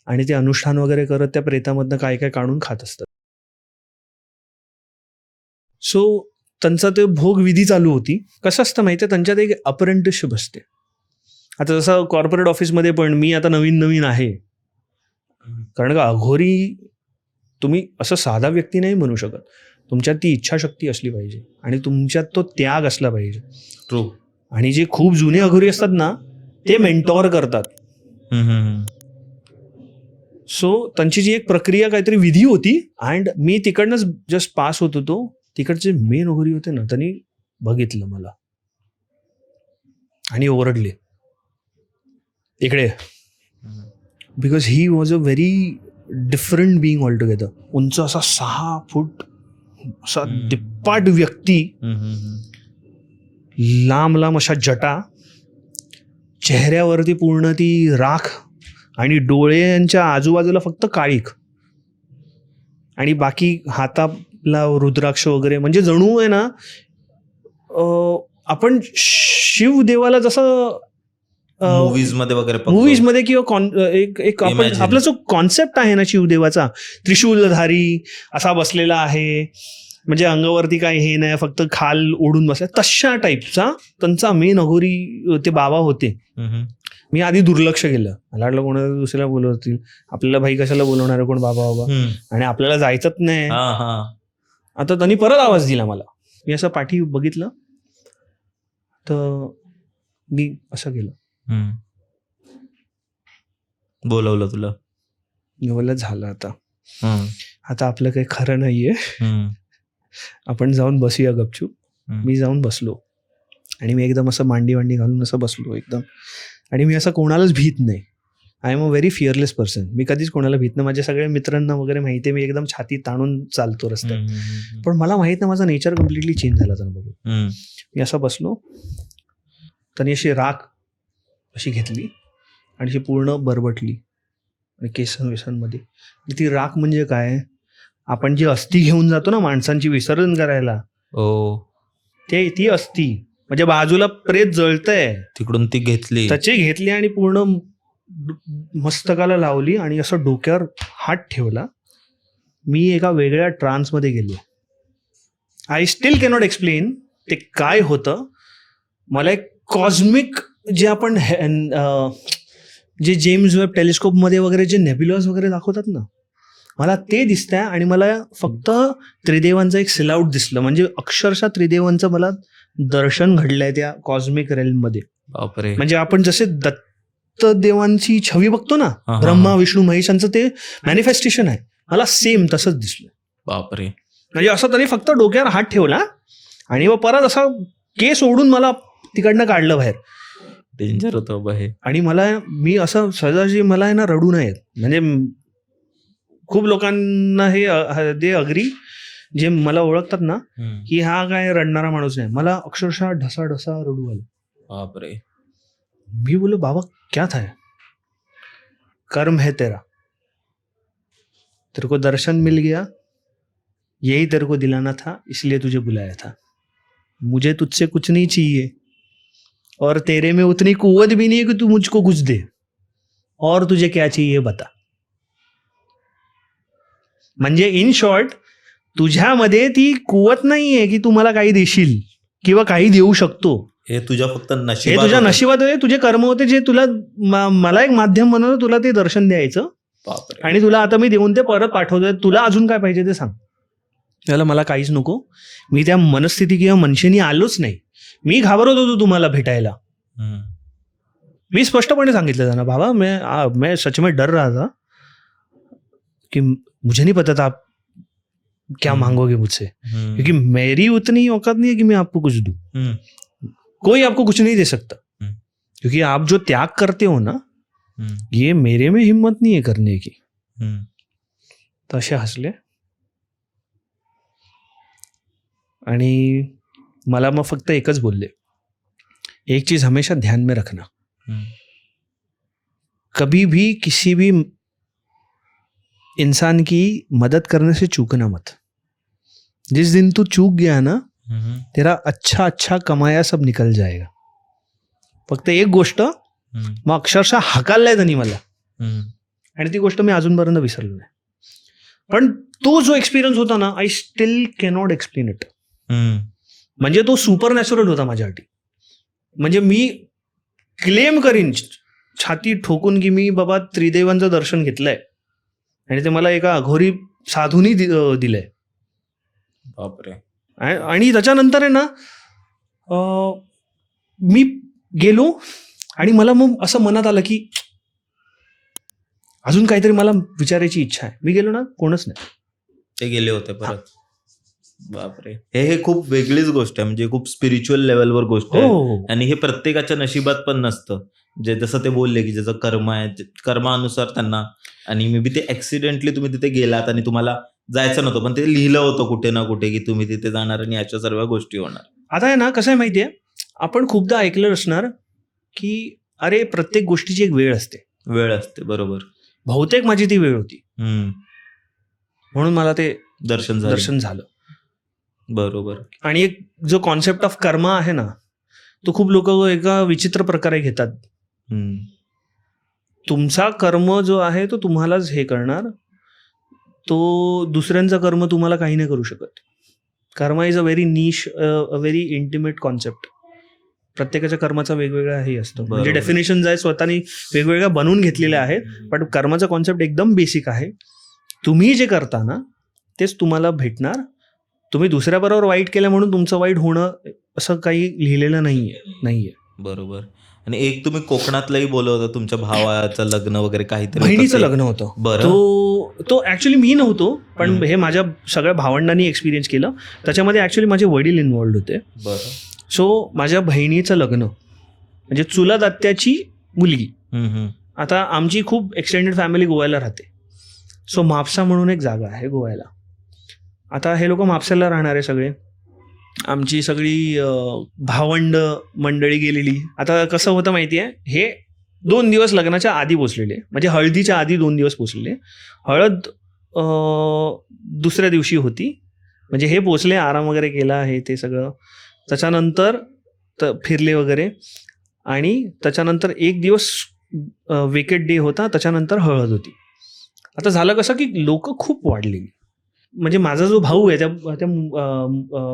आणि ते अनुष्ठान वगैरे करत त्या प्रेतामधनं काय काय काढून खात असतात. सो त्यांचा ते भोगविधी चालू होती. कसं असतं माहिती आहे, त्यांच्यात एक अप्रेंटिसशिप असते. आता जसं कॉर्पोरेट ऑफिसमध्ये पण मी आता नवीन आहे, कारण का अघोरी तुम्ही असं साधा व्यक्ती नाही बनू शकत. तुमच्यात ती इच्छाशक्ती असली पाहिजे आणि तुमच्यात तो त्याग असला पाहिजे. ट्रू. आणि जे खूप जुने अघोरी असतात ना, ते मेंटॉर करतात. सो त्यांची जी एक प्रक्रिया काहीतरी विधी होती. अँड मी तिकडनंच जस्ट पास होत होतो. तिकडचे मेन अघोरी होते ना, त्यांनी बघितलं मला आणि ओरडले, इकडे. Because he was a very different being all together. उंच असा 6 फूट असा दिप्पाट व्यक्ती, लांब लांब अशा जटा, चेहऱ्यावरती पूर्ण ती राख आणि डोळ्यांच्या आजूबाजूला फक्त काळीख आणि बाकी हाताला रुद्राक्ष वगैरे. म्हणजे जणू आहे ना, आपण शिवदेवाला जसं मूवीजमध्ये वगैरे मूवीजमध्ये किंवा एक आपण आपला जो कॉन्सेप्ट आहे ना शिवदेवाचा, त्रिशूलधारी असा बसलेला आहे, म्हणजे अंगावरती काही हे नाही, फक्त खाल ओढून बसला, तशा टाईपचा त्यांचा मेन अघोरी ते बाबा होते. मी आधी दुर्लक्ष केलं. मला वाटलं कोणाला दुसऱ्याला बोलवतील, आपल्याला भाई कशाला बोलवणार आहे कोण बाबा आणि आपल्याला जायचंच नाही. आता त्यांनी परत आवाज दिला मला. मी असं पाठी बघितलं तर मी असं केलं, बोलवलं तुला. मी बोललं झालं आता आपलं काही खरं नाहीये, आपण जाऊन बसूया गपचूप. मी जाऊन बसलो आणि मी एकदम असं मांडी घालून असं बसलो एकदम. आणि मी असं कोणालाच भीत नाही. I am a very fearless person. मी कधीच कोणाला भीत नाही. माझ्या सगळ्या मित्रांना वगैरे माहिती आहे, मी एकदम छाती ताणून चालतो रस्त्यात. पण मला माहित नाही, माझा नेचर कम्प्लिटली चेंज झाला त्यांना बघून. मी असं बसलो, त्यांनी अशी राख अशी घेतली आणि अशी पूर्ण बरबटली आणि केसन-वेसांमध्ये. ती राख म्हणजे काय, आपण जी अस्थी घेऊन जातो ना माणसांची विसर्जन करायला, ती अस्थी म्हणजे बाजूला प्रेत जळतंय तिकडून ती घेतली, त्याची घेतली आणि पूर्ण मस्तकाला लावली आणि असं डोक्यावर हात ठेवला. मी एका वेगळ्या ट्रान्समध्ये गेलो. आय स्टील कॅनॉट एक्सप्लेन ते काय होतं. मला एक कॉस्मिक जे आपण जे जेम्स वेब टेलिस्कोपमध्ये वगैरे जे नेब्युलाज वगैरे दाखवतात ना, मला ते दिसतंय. आणि मला फक्त त्रिदेवांचं एक सिलआउट दिसलं. म्हणजे अक्षरशः त्रिदेवांचं मला दर्शन घडलंय त्या कॉस्मिक रेल्ममध्ये. बापरे. म्हणजे आपण जसे दत्तदेवांची छवी बघतो ना, ब्रह्मा विष्णू महेशांचं ते मॅनिफेस्टेशन आहे, मला सेम तसंच दिसलं. बापरे. म्हणजे असं त्यांनी फक्त डोक्यावर हात ठेवला आणि मग परत असा केस ओढून मला तिकडनं काढलं बाहेर. डेंजर होतं बाहेर. आणि मी असं सहजासहजी मला आहे ना रडू नयेत. म्हणजे खूप लोकांना हे दे अग्री जे मला ओळखतात ना, की हा काय रडणारा माणूस नाही. मला अक्षरशः ढसा रडू आलं. बापरे. मी बोलो बाबा क्या था, कर्म है तेरा, तेरे को दर्शन मिल गया, यही तेरे को दिलाना था, इसलिए तुझे बुलाया था. मुझे तुझसे कुछ नहीं चाहिए और तेरे में उतनी कुव्वत भी नहीं है कि तू मुझको कुछ दे, और तुझे क्या चाहिए बता. म्हणजे इन शॉर्ट, तुझ्यामध्ये ती कुवत नाहीये की तू मला काही देशील किंवा काही देऊ शकतो. हे तुझ्या फक्त हे तुझ्या नशिबात होते, तुझे कर्म होते, जे तुला मला एक माध्यम बनवलं तुला ते दर्शन द्यायचं. आणि तुला आता मी देऊन ते परत पाठवतोय. तुला अजून काय पाहिजे ते सांग. त्याला मला काहीच नको. मी त्या मनस्थिती किंवा मनशेनी आलोच नाही. मी घाबरत होतो तुम्हाला भेटायला. मी स्पष्टपणे सांगितलं त्यांना, बाबा मैं सच में डर रहा था कि मुझे नहीं पता था आप क्या मांगोगे मुझसे, क्योंकि मेरी उतनी औकात नहीं है कि मैं आपको कुछ दूं. कोई आपको कुछ नहीं दे सकता, क्योंकि आप जो त्याग करते हो ना, ये मेरे में हिम्मत नहीं है करने की. तर असे हसले आणि मला मग फक्त एकच बोलले एक चीज हमेशा ध्यान में रखना, कभी भी किसी भी इंसान की मदद करने से चूकना मत. जिस दिन तू चूक गया ना, तेरा अच्छा अच्छा कमाया सब निकल जाएगा. फक्त एक गोष्ट मग अक्षरशः हाकाललाय त्यांनी मला, आणि ती गोष्ट मी अजूनपर्यंत विसरलो नाही. पण तो जो एक्सपिरियन्स होता ना, I still cannot explain it. म्हणजे तो सुपर नॅचरल होता माझ्यासाठी. म्हणजे मी क्लेम करीन छाती ठोकून की मी बाबा त्रिदेवांचं दर्शन घेतलंय, आणि ते मला एका अघोरी साधूनी दिलंय. बापरे. आणि त्याच्यानंतर आहे ना, मी गेलो आणि मला मग असं मनात आलं की अजून काहीतरी मला विचारायची इच्छा आहे. मी गेलो ना, कोणच नाही, ते गेले होते परत. बापरे. हे खूप वेगळीच गोष्ट आहे, म्हणजे खूप स्पिरिच्युअल लेवलवर गोष्ट आहे. आणि हे प्रत्येकाच्या नशिबात पण नसतं. जे जसं ते बोलले की ज्याचं कर्म आहे, कर्मानुसार त्यांना, आणि मे बी ते ऍक्सिडेंटली तुम्ही तिथे गेलात आणि तुम्हाला जायचं नव्हतं, पण ते लिहिलं होतं कुठे ना कुठे की तुम्ही तिथे जाणार आणि याच्या सर्व गोष्टी होणार. आता आहे ना, कसं आहे माहितीये, आपण खूपदा ऐकलं असणार की अरे प्रत्येक गोष्टीची एक वेळ असते. बरोबर. बहुतेक माझी ती वेळ होती, म्हणून मला ते दर्शन झालं. बरोबर. आणि एक जो कॉन्सेप्ट ऑफ कर्म आहे ना, तो खूप लोक एका विचित्र प्रकारे घेतात. तुमचा कर्म जो आहे तो तुम्हालाच हे करणार, तो दुसऱ्यांचा कर्म तुम्हाला काही नाही करू शकत. कर्म is a very niche, a very intimate concept. प्रत्येकाच्या कर्माचा वेगवेगळा हे असतो. म्हणजे डेफिनेशन आहे स्वतःनी वेगवेगळ्या बनवून घेतलेल्या आहेत, पण कर्माचा कॉन्सेप्ट एकदम बेसिक आहे. तुम्ही जे करता ना, तेच तुम्हाला भेटणार. तुम्ही दुसऱ्याबरोबर वाईट केलं म्हणून तुमचं वाईट होणं असं काही लिहिलेलं नाहीये. बरोबर. आणि एक तुम्ही कोकणातलंही बोलत होता, तुमच्या भावाचं लग्न वगैरे काहीतरी, बहिणीचं लग्न होतं. तो ऍक्च्युली मी नव्हतो, पण हे माझ्या सगळ्या भावंडांनी एक्सपिरियन्स केलं. त्याच्यामध्ये ऍक्च्युली माझे वडील इन्व्हॉल्ड होते. सो माझ्या बहिणीचं लग्न, म्हणजे चुलत आत्याची मुलगी. आता आमची खूप एक्सटेंडेड फॅमिली गोव्याला राहते. सो म्हापसा म्हणून एक जागा आहे गोव्याला. आता हे लोक म्हापसाला राहणारे सगळे, आमची सगळी भावंड मंडळी गेलेली. आता कसं होतं माहिती आहे, हे 2 दिवस लग्नाच्या आधी पोचलेले, म्हणजे हळदीच्या आधी 2 दिवस पोचलेले. हळद दुसऱ्या दिवशी होती, म्हणजे हे पोचले, आराम वगैरे केला, हे ते सगळं. त्याच्यानंतर फिरले वगैरे, आणि त्याच्यानंतर 1 दिवस वेकेट डे होता, त्याच्यानंतर हळद होती. आता झालं कसं की लोक खूप वाढलेली. म्हणजे माझा जो भाऊ आहे, त्या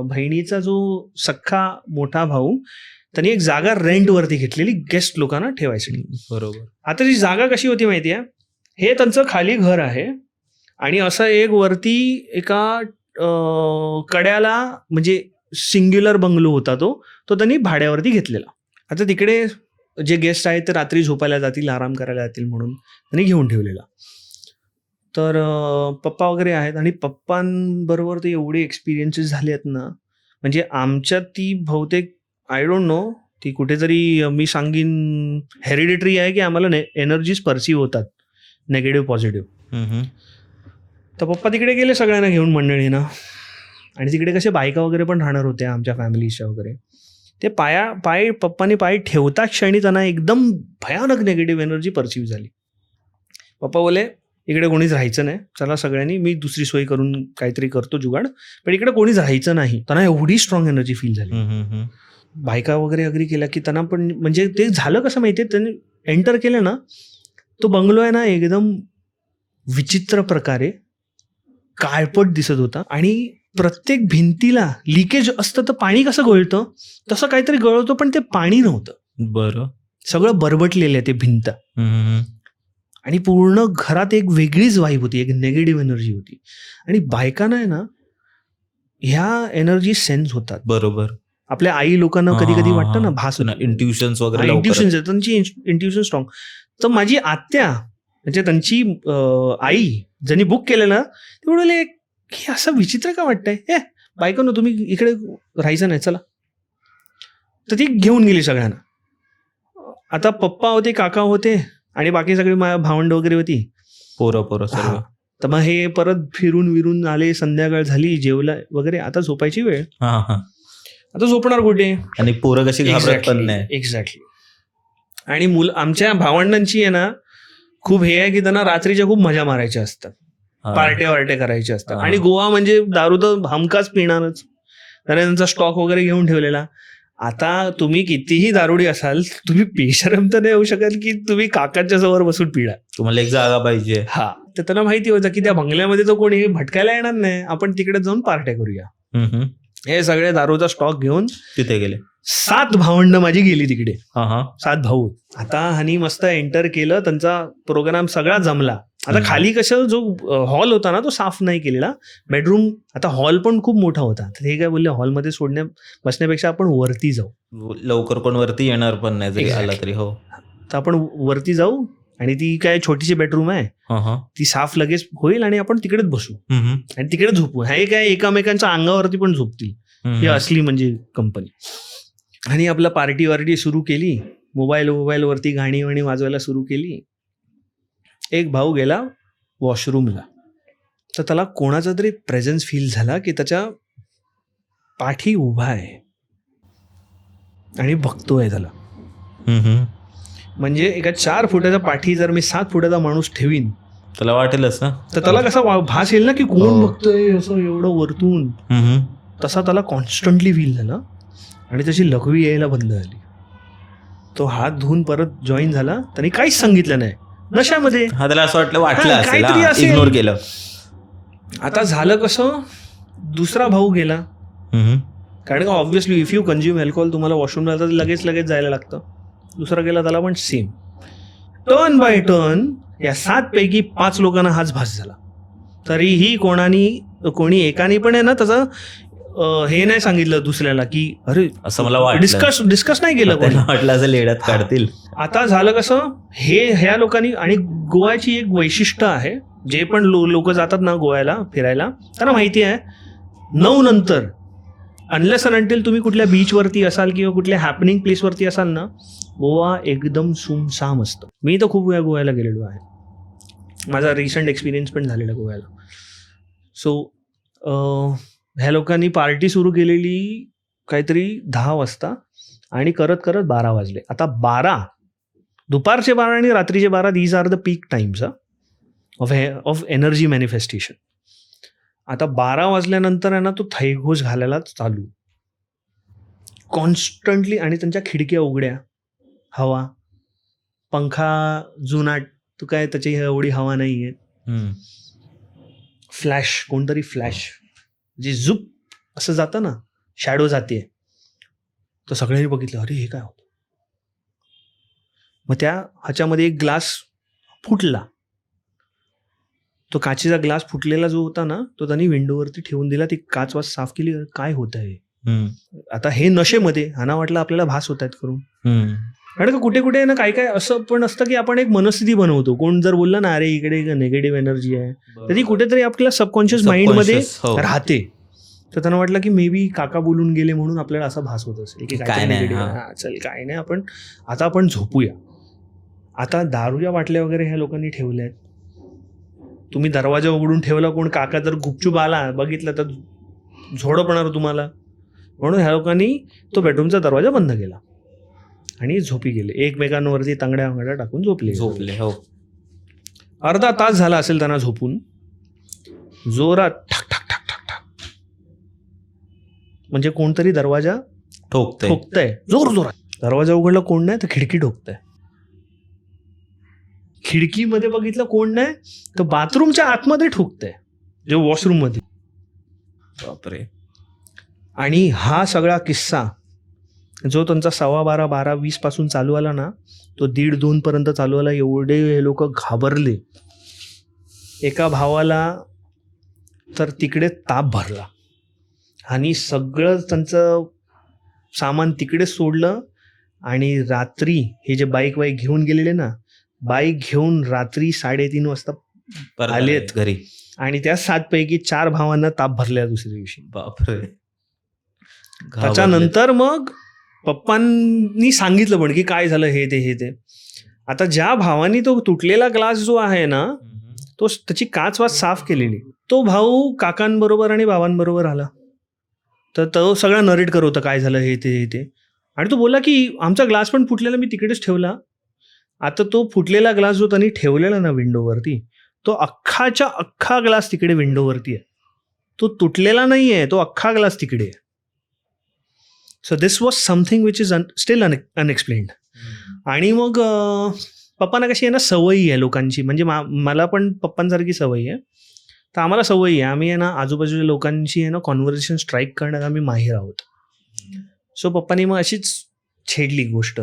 बहिणीचा जो सख्खा मोठा भाऊ, त्यांनी एक जागा रेंटवरती घेतलेली गेस्ट लोकांना ठेवायसाठी. बरोबर. आता ती जागा कशी होती माहिती आहे, हे त्यांचं खाली घर आहे, आणि असं एक वरती एका कड्याला, म्हणजे सिंग्युलर बंगलो होता तो त्यांनी भाड्यावरती घेतलेला. आता तिकडे जे गेस्ट आहेत ते रात्री झोपायला जातील, आराम करायला जातील म्हणून त्यांनी घेऊन ठेवलेला. तर पप्पा वगैरे आहेत, आणि पप्पांबरोबर ते एवढे एक्सपिरियन्सेस झाले आहेत ना, म्हणजे आमच्यात ती बहुतेक, आय डोंट नो, ती कुठेतरी मी सांगीन हेरिडिटरी आहे की आम्हाला एनर्जीज परसिव्ह होतात, नेगेटिव्ह पॉझिटिव्ह. तर पप्पा तिकडे गेले सगळ्यांना घेऊन मंडळीनं, आणि तिकडे कसे बायका वगैरे पण राहणार होत्या आमच्या फॅमिलीच्या वगैरे. ते पप्पांनी पाय ठेवता क्षणी त्यांना एकदम भयानक नेगेटिव्ह एनर्जी परसिव्ह झाली. पप्पा बोले इकडे कोणीच राहायचं नाही, चला सगळ्यांनी, मी दुसरी सोय करून काहीतरी करतो जुगाड, पण इकडे कोणीच राहायचं नाही. त्यांना एवढी स्ट्रॉंग एनर्जी फील झाली. बायका वगैरे अग्री केल्या की त्यांना पण, म्हणजे ते झालं कसं माहितीये, त्यांनी एंटर केलं ना, तो बंगलो आहे ना एकदम विचित्र प्रकारे काळपट दिसत होता, आणि प्रत्येक भिंतीला लिकेज असतं, तर पाणी कसं गळतं तसं काहीतरी गळवतो, पण ते पाणी नव्हतं. बरं. सगळं बरबटलेलं आहे ते भिंत, आणि पूर्ण घरात एक वेगळीच वाईब होती, एक नेगेटिव्ह एनर्जी होती. आणि बायकांना आहे ना ह्या एनर्जी सेन्स होतात. बरोबर. आपल्या आई लोकांना कधी कधी वाटतं ना, भास होतं, इंट्युशन्स वगैरे, इंट्युशन्स, त्यांची इंट्युशन स्ट्रॉंग. तर माझी आत्या, म्हणजे त्यांची आई ज्यांनी बुक केलं ना, ते म्हणाले हे असं विचित्र का वाटतंय, हे बायकांनो तुम्ही इकडे राहायचं नाही, चला. तर ती घेऊन गेली सगळ्यांना. आता पप्पा होते, काका होते, आणि बाकी सगळी भावंड वगैरे होती, पोरं सर्व. तर मग हे परत फिरून विरून आले, संध्याकाळ झाली, जेवला वगैरे, आता झोपायची वेळ. आता झोपणार कुठे? आणि पोरं कशी घाबरत पण नाही. एक्झॅक्टली. आणि आमच्या भावंडांची आहे ना खूप हे आहे की त्यांना रात्रीच्या खूप मजा मारायच्या असतात, पार्ट्या करायच्या असतात. आणि गोवा म्हणजे दारू तर हमखास पिणारच, त्याने त्यांचा स्टॉक वगैरे घेऊन ठेवलेला. आता तुम्ही कितीही दारुडी असाल, तुम्ही बेशरम तर नाही होऊ शकत की तुम्ही काकांच्या समोर बसून पिळा. तुम्हाला एक जागा पाहिजे. हा, तर त्यांना माहिती होतं की त्या बंगल्यामध्ये तर कोणी भटकायला येणार नाही, आपण तिकडे जाऊन पार्ट्या करूया. हे सगळे दारूचा स्टॉक घेऊन तिथे गेले. 7 भावंड माझी गेली तिकडे. 7 भाऊ. आता हनी मस्त एंटर केलं, त्यांचा प्रोग्राम सगळा जमला. आता खाली कसं जो हॉल होता ना तो साफ नाही केलेला, बेडरूम. आता हॉल पण खूप मोठा होता, तर हे काय बोलले, हॉलमध्ये बसण्यापेक्षा आपण वरती जाऊ, लवकर कोण वरती येणार पण नाही जरी आला तरी. हो, तर आपण वरती जाऊ आणि ती काय छोटीशी बेडरूम आहे, ती साफ लगेच होईल आणि आपण तिकडेच बसू आणि तिकडे झोपू. हे काय एकामेकांच्या अंगावरती पण झोपतील, ही असली म्हणजे कंपनी. आणि आपला पार्टी सुरू केली, मोबाईल वरती गाणी वाणी वाजवायला सुरू केली. एक भाऊ गेला वॉशरूमला, तर त्याला कोणाचा तरी प्रेझेन्स फील झाला की त्याच्या पाठी उभा आहे आणि बघतोय त्याला. म्हणजे एका 4 फुटाच्या पाठी जर मी 7 फुटाचा माणूस ठेवीन, त्याला वाटेलच ना, तर त्याला कसा भास येईल ना की कोण बघतोय असं एवढं वरतून. तसा त्याला कॉन्स्टंटली फील झाला आणि त्याची लघवी यायला बंद झाली. तो हात धुवून परत जॉईन झाला, त्यांनी काहीच सांगितलं नाही, नशामध्ये. त्याला असं वाटलं काहीतरी असेल, इग्नोर केलं. आता झालं कसं, दुसरा भाऊ गेला, कारण का obviously if you consume alcohol तुम्हाला वॉशरूमला लगेच जायला लागतं. दुसरा गेला, त्याला पण सेम. टर्न बाय टर्न या 7 पैकी 5 लोकांना हाच भास झाला. तरीही कोणी एकाने पण आहे ना त्याचं हे नाही सांगितलं दुसऱ्याला की अरे असं मला वाटलं, डिस्कस नाही केलं, वाटलं असं लेड्यात काढतील. आता झालं कसं, ह्या लोकांनी. आणि गोव्याची एक वैशिष्ट्य आहे, जे पण लोक जातात ना गोव्याला फिरायला, त्यांना माहिती आहे 9 नंतर अनलेस अँड अंटिल तुम्ही कुठल्या बीचवरती असाल किंवा कुठल्या हॅपनिंग प्लेसवरती असाल ना, गोवा एकदम सुमसाम असतं. मी तर खूप वेळा गोव्याला गेलेलो आहे, माझा रिसेंट एक्सपिरियन्स पण झालेला गोव्याला. सो ह्या लोकांनी पार्टी सुरू केलेली काहीतरी 10 वाजता आणि करत 12 वाजले. आता 12, दुपारचे 12 आणि रात्रीचे 12, these are the peak times of energy manifestation. आता 12 वाजल्यानंतर आहे ना तो थैघोष घालायला चालू कॉन्स्टंटली. आणि त्यांच्या खिडक्या उघड्या, हवा, पंखा जुनाट, तो काय त्याची एवढी हवा नाही आहे. फ्लॅश, कोणतरी फ्लॅश जे झुप असं जातं ना, शॅडो जाते, तर सगळ्यांनी बघितलं, अरे हे काय होतं. मग त्या ह्याच्यामध्ये एक ग्लास फुटला, तो काचेचा ग्लास फुटलेला जो होता ना, तो त्यांनी विंडोवरती ठेवून दिला. ती काच वाच साफ केली, काय होत आहे. आता हे नशेमध्ये ह्यांना वाटलं आपल्याला भास होत आहेत करून. कारण का कुठे कुठे ना काय असं पण असतं की आपण एक मनस्थिती बनवतो. कोण जर बोललं ना, अरे इकडे निगेटिव्ह एनर्जी आहे, तर ती कुठेतरी आपल्या सबकॉन्शियस माइंडमध्ये राहते. तर त्यांना वाटलं की मे बी काका बोलून गेले म्हणून आपल्याला असा भास होत असेल की काय नाही, चल काय नाही, आपण झोपूया. आता दारूच्या बाटल्या वगैरे ह्या लोकांनी ठेवल्या आहेत. तुम्ही दरवाजा उघडून ठेवला, कोण काका जर गुपचूप आला बघितलं तर झोडपणार तुम्हाला. म्हणून ह्या लोकांनी तो बेडरूमचा दरवाजा बंद केला आणि झोपी गेले, एकमेकांवरती तांगड्या टाकून झोपले. हो, अर्धा तास झाला असेल त्यांना झोपून. जोरात ठक ठक ठक ठक ठक, म्हणजे कोणतरी दरवाजा ठोकतंय जोरात. दरवाजा उघडला, कोण नाही, तर खिडकी ठोकतंय. खिडकीमध्ये बघितलं, कोण नाही, तर बाथरूमच्या आतमध्ये ठोकतंय, जे वॉशरूम मध्ये. बापरे. आणि हा सगळा किस्सा जो त्यांचा 12:15, 12:20 पासून चालू आला ना, तो 1:30-2 पर्यंत चालू आला. एवढे हे लोक घाबरले. एका भावाला तर तिकडे ताप भरला आणि सगळं त्यांचं सामान तिकडे सोडलं. आणि रात्री हे जे बाईक घेऊन गेलेले ना, बाईक घेऊन रात्री 3:30 वाजता आलेत घरी. आणि त्या 7 पैकी 4 भावांना ताप भरल्या दुसऱ्या दिवशी. बापरे. त्याच्यानंतर मग पप्पांनी सांगितलं पण की काय झालं, हे ते. आता ज्या भावानी तो तुटलेला ग्लास जो आहे ना, तो त्याची काच वाच साफ केलेली, तो भाऊ काकांबरोबर आणि बाबांबरोबर आला. तर तो सगळा नरेट करत होता काय झालं हे ते. आणि तो बोलला की आमचा ग्लास पण फुटलेला, मी तिकडेच ठेवला. आता तो फुटलेला ग्लास जो त्यांनी ठेवलेला ना विंडोवरती, तो अख्खाच्या अख्खा ग्लास तिकडे विंडोवरती आहे. तो तुटलेला नाही आहे, तो अख्खा ग्लास तिकडे आहे. So this was something which is steel unexplained. आणि मग पप्पांना कशी आहे ना सवयी आहे लोकांची, म्हणजे मला पण पप्पांसारखी सवयी आहे. तर आम्हाला सवयी आहे, आम्ही आहे ना आजूबाजूच्या लोकांची आहे ना कॉन्व्हर्सेशन स्ट्राईक करण्यात आम्ही माहीर आहोत. सो पप्पांनी मग अशीच छेडली गोष्ट,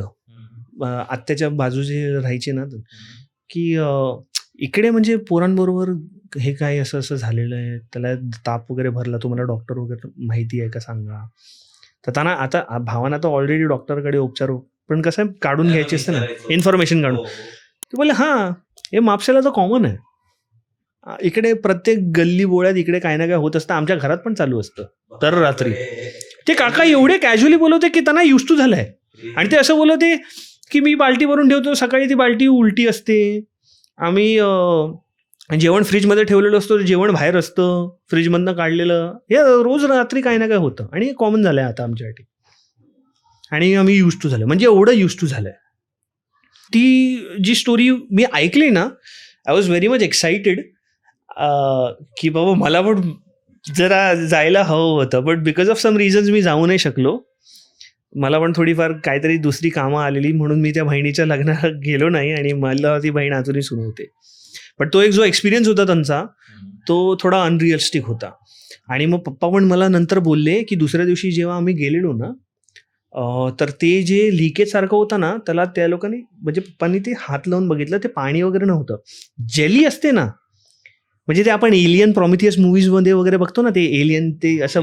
आत्याच्या बाजूचे राहायचे ना, की इकडे म्हणजे पोरांबरोबर हे काय असं असं झालेलं आहे, त्याला ताप वगैरे भरला, तुम्हाला डॉक्टर वगैरे माहिती आहे का सांगा. तर त्यांना आता भावांना तर ऑलरेडी डॉक्टरकडे उपचार, पण कसं आहे काढून घ्यायची असते ना इन्फॉर्मेशन काढून. ते बोलले हां हे म्हापशाला तर कॉमन आहे, इकडे प्रत्येक गल्ली बोळ्यात इकडे काही ना काय होत असतं, आमच्या घरात पण चालू असतं तर रात्री. ते काका एवढे कॅज्युअली बोलवते की त्यांना युज टू झालंय. आणि ते असं बोलवते की मी बाल्टी भरून ठेवतो, सकाळी ती बाल्टी उलटी असते, आम्ही जेवण फ्रीजमध्ये ठेवलेलं असतं, जेवण बाहेर असतं फ्रीजमधनं काढलेलं, हे रोज रात्री काही ना काय होतं आणि कॉमन झालं आहे आता आमच्यासाठी. आणि आम्ही यूज टू झालं, म्हणजे एवढं यूज टू झालं आहे. ती जी स्टोरी मी ऐकली ना, I was very much excited की बाबा मला पण जरा जायला हवं होतं, but because of some reasons मी जाऊ नाही शकलो. मला पण थोडीफार काहीतरी दुसरी कामं आलेली म्हणून मी त्या बहिणीच्या लग्नाला गेलो नाही, आणि मला ती बहीण अजूनही सुरू होते. पण तो एक जो एक्सपिरियन्स होता त्यांचा, तो थोडा अनरिअलिस्टिक होता. आणि मग पप्पा पण मला नंतर बोलले की दुसऱ्या दिवशी जेव्हा आम्ही गेलेलो ना, तर ते जे लिकेज सारखं होतं ना, त्याला त्या लोकांनी म्हणजे पप्पांनी ते हात लावून बघितलं, ते पाणी वगैरे नव्हतं, जेली असते ना, म्हणजे ते आपण एलियन प्रॉमिथियस मूव्हीजमध्ये वगैरे बघतो ना, ते एलियन ते असं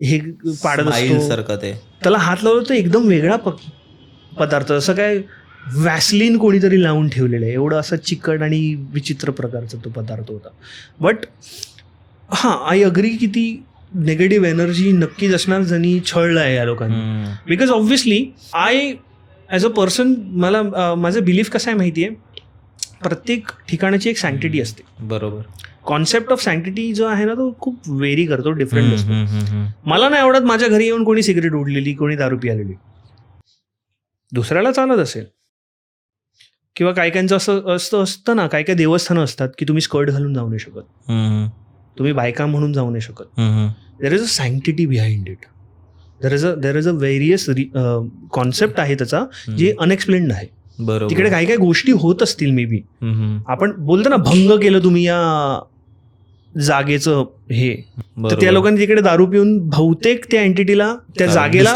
हे पाडत असतो, ते त्याला हात लावलं तर एकदम वेगळा पदार्थ, असं काय वॅसलीन कोणीतरी लावून ठेवलेलं आहे, एवढं असं चिकट आणि विचित्र प्रकारचा तो पदार्थ होता. बट हां, आय अग्री की ती नेगेटिव्ह एनर्जी नक्कीच असणार ज्यांनी छळलं आहे या लोकांनी. Because obviously I as a person, मला माझं बिलीफ कसं आहे माहिती आहे, प्रत्येक ठिकाणाची एक सँक्टिटी असते. बरोबर. कॉन्सेप्ट ऑफ सँक्टिटी जो आहे ना, तो खूप व्हेरी करतो, डिफरंट असतो. मला नाही आवडत माझ्या घरी येऊन कोणी सिगरेट उडलेली, कोणी दारू पियालेली. दुसऱ्याला चालत असेल, किंवा काही काहींचं असं असतं ना, काही काही देवस्थानं असतात की तुम्ही स्कर्ट घालून जाऊ नाही शकत, तुम्ही बायका म्हणून जाऊ नाही शकत. There is a sanctity behind it. There is a various concept आहे त्याचा, जे अनएक्सप्लेन्ड आहे. बरोबर. तिकडे काही काही गोष्टी होत असतील मे बी. आपण बोलतो ना भंग केलं तुम्ही या जागेचं हे, तर त्या लोकांनी तिकडे दारू पिऊन बहुतेक त्या एंटिटीला, त्या जागेला,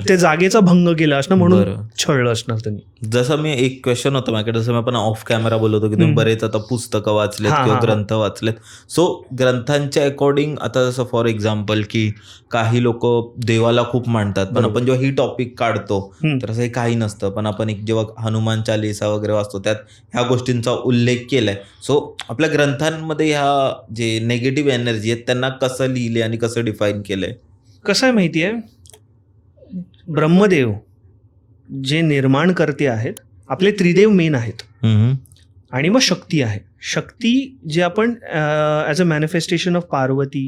त्या जागेचा भंग केला असणं, म्हणून छळलं असणार त्यांनी. जसं मी एक क्वेश्चन होतं माझ्याकडे, जसं मी आपण ऑफ कॅमेरा बोलतो की तुम्ही बरेच आता पुस्तकं वाचलेत किंवा ग्रंथ वाचलेत. सो ग्रंथांच्या अकॉर्डिंग, आता जसं फॉर एक्झाम्पल की काही लोक देवाला खूप मानतात, पण आपण जेव्हा ही टॉपिक काढतो तर असं काही नसतं, पण आपण एक जेव्हा हनुमान चालीसा वगैरे वाचतो त्यात ह्या गोष्टींचा उल्लेख केलाय. सो आपल्या ग्रंथांमध्ये ह्या जे नेगेटिव्ह एनर्जी आहेत त्यांना कसं लिहिले आणि कसं डिफाईन केलंय? कसं आहे माहिती आहे, ब्रह्मदेव जे निर्माण करते आहेत, आपले त्रिदेव मेन आहेत, आणि मग शक्ती आहे. शक्ती जे आपण as a manifestation of Parvati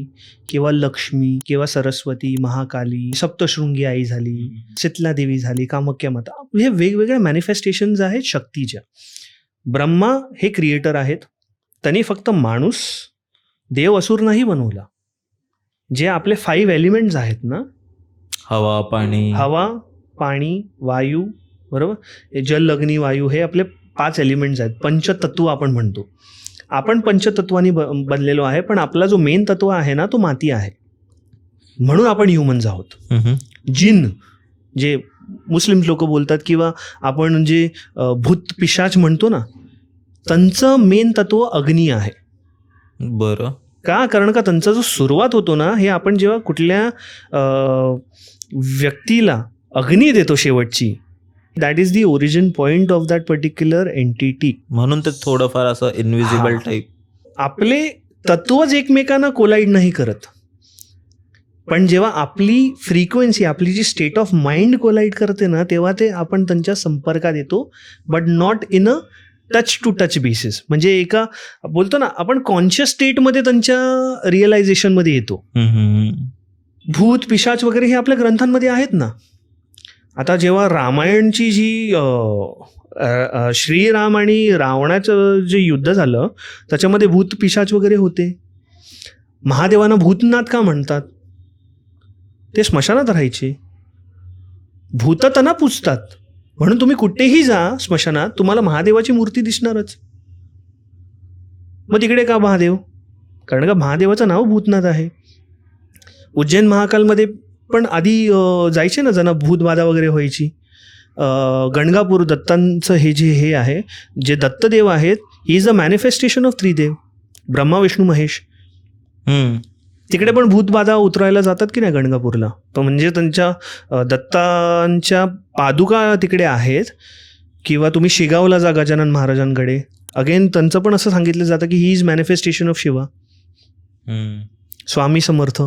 किंवा लक्ष्मी किंवा सरस्वती, महाकाली, सप्तशृंगी आई झाली, शीतला देवी झाली, कामाख्या माता, हे वेगवेगळ्या मॅनिफेस्टेशन्स आहेत शक्तीच्या. ब्रह्मा हे क्रिएटर आहेत, त्यांनी फक्त माणूस, देव असुर नाही बनवला. जे आपले 5 एलिमेंट्स आहेत ना, हवा, पाणी, वायू, बरोबर, जल, अग्नी, वायू, हे आपले 5 एलिमेंट्स आहेत, पंचतत्व आपण म्हणतो. आपण पंचतत्वानी बनलेलो आहे, पण आपला जो मेन तत्व आहे ना, तो माती आहे, म्हणून आपण ह्युमन्स आहोत. जिन जे मुस्लिम लोक बोलतात, किंवा आपण जे भूत पिशाच म्हणतो ना, त्यांचं मेन तत्व अग्नी आहे. बरं. का? कारण का त्यांचा जो सुरुवात होतो ना, हे आपण जेव्हा कुठल्या व्यक्तीला अग्नी देतो शेवटची, that is the origin point of that particular entity. म्हणून ते थोडंफार असं इनविजिबल टाईप. आपले तत्वच एकमेकांना कोलाईड नाही करत, पण जेव्हा आपली फ्रिक्वेन्सी, आपली जी स्टेट ऑफ माइंड कोलाईड करते ना, तेव्हा ते आपण त्यांच्या संपर्कात येतो, but not in a touch to touch basis. म्हणजे एका बोलतो ना आपण, कॉन्शियस स्टेटमध्ये त्यांच्या रिअलायझेशनमध्ये येतो. भूत पिशाच वगैरे हे आपल्या ग्रंथांमध्ये आहेत ना. आता जेव्हा रामायणची जी श्रीराम आणि रावणाचं जे युद्ध झालं त्याच्यामध्ये भूत पिशाच वगैरे होते. महादेवांना भूतनाथ का म्हणतात? ते स्मशानात राहायचे, भूत त्यांना पूजतात, म्हणून तुम्ही कुठेही जा स्मशानात तुम्हाला महादेवाची मूर्ती दिसणारच. मग तिकडे का महादेव? कारण का महादेवाचं नाव भूतनाथ आहे. उज्जैन महाकालमध्ये पण आधी जायचे ना जण, भूतबाधा वगैरे व्हायची. गणगापूर दत्तांचं हे आहे, जे दत्तदेव आहेत, he is the manifestation of Tridev, Brahma Vishnu Mahesh. तिकडे पण भूतबाधा उतरायला जातात की नाही गणगापूरला. तो म्हणजे त्यांच्या दत्तांच्या पादुका तिकडे आहेत. किंवा तुम्ही शिगावला जा गजानन महाराजांकडे, अगेन त्यांचं पण असं सांगितलं जातं की he is manifestation of Shiva. Swami Samarth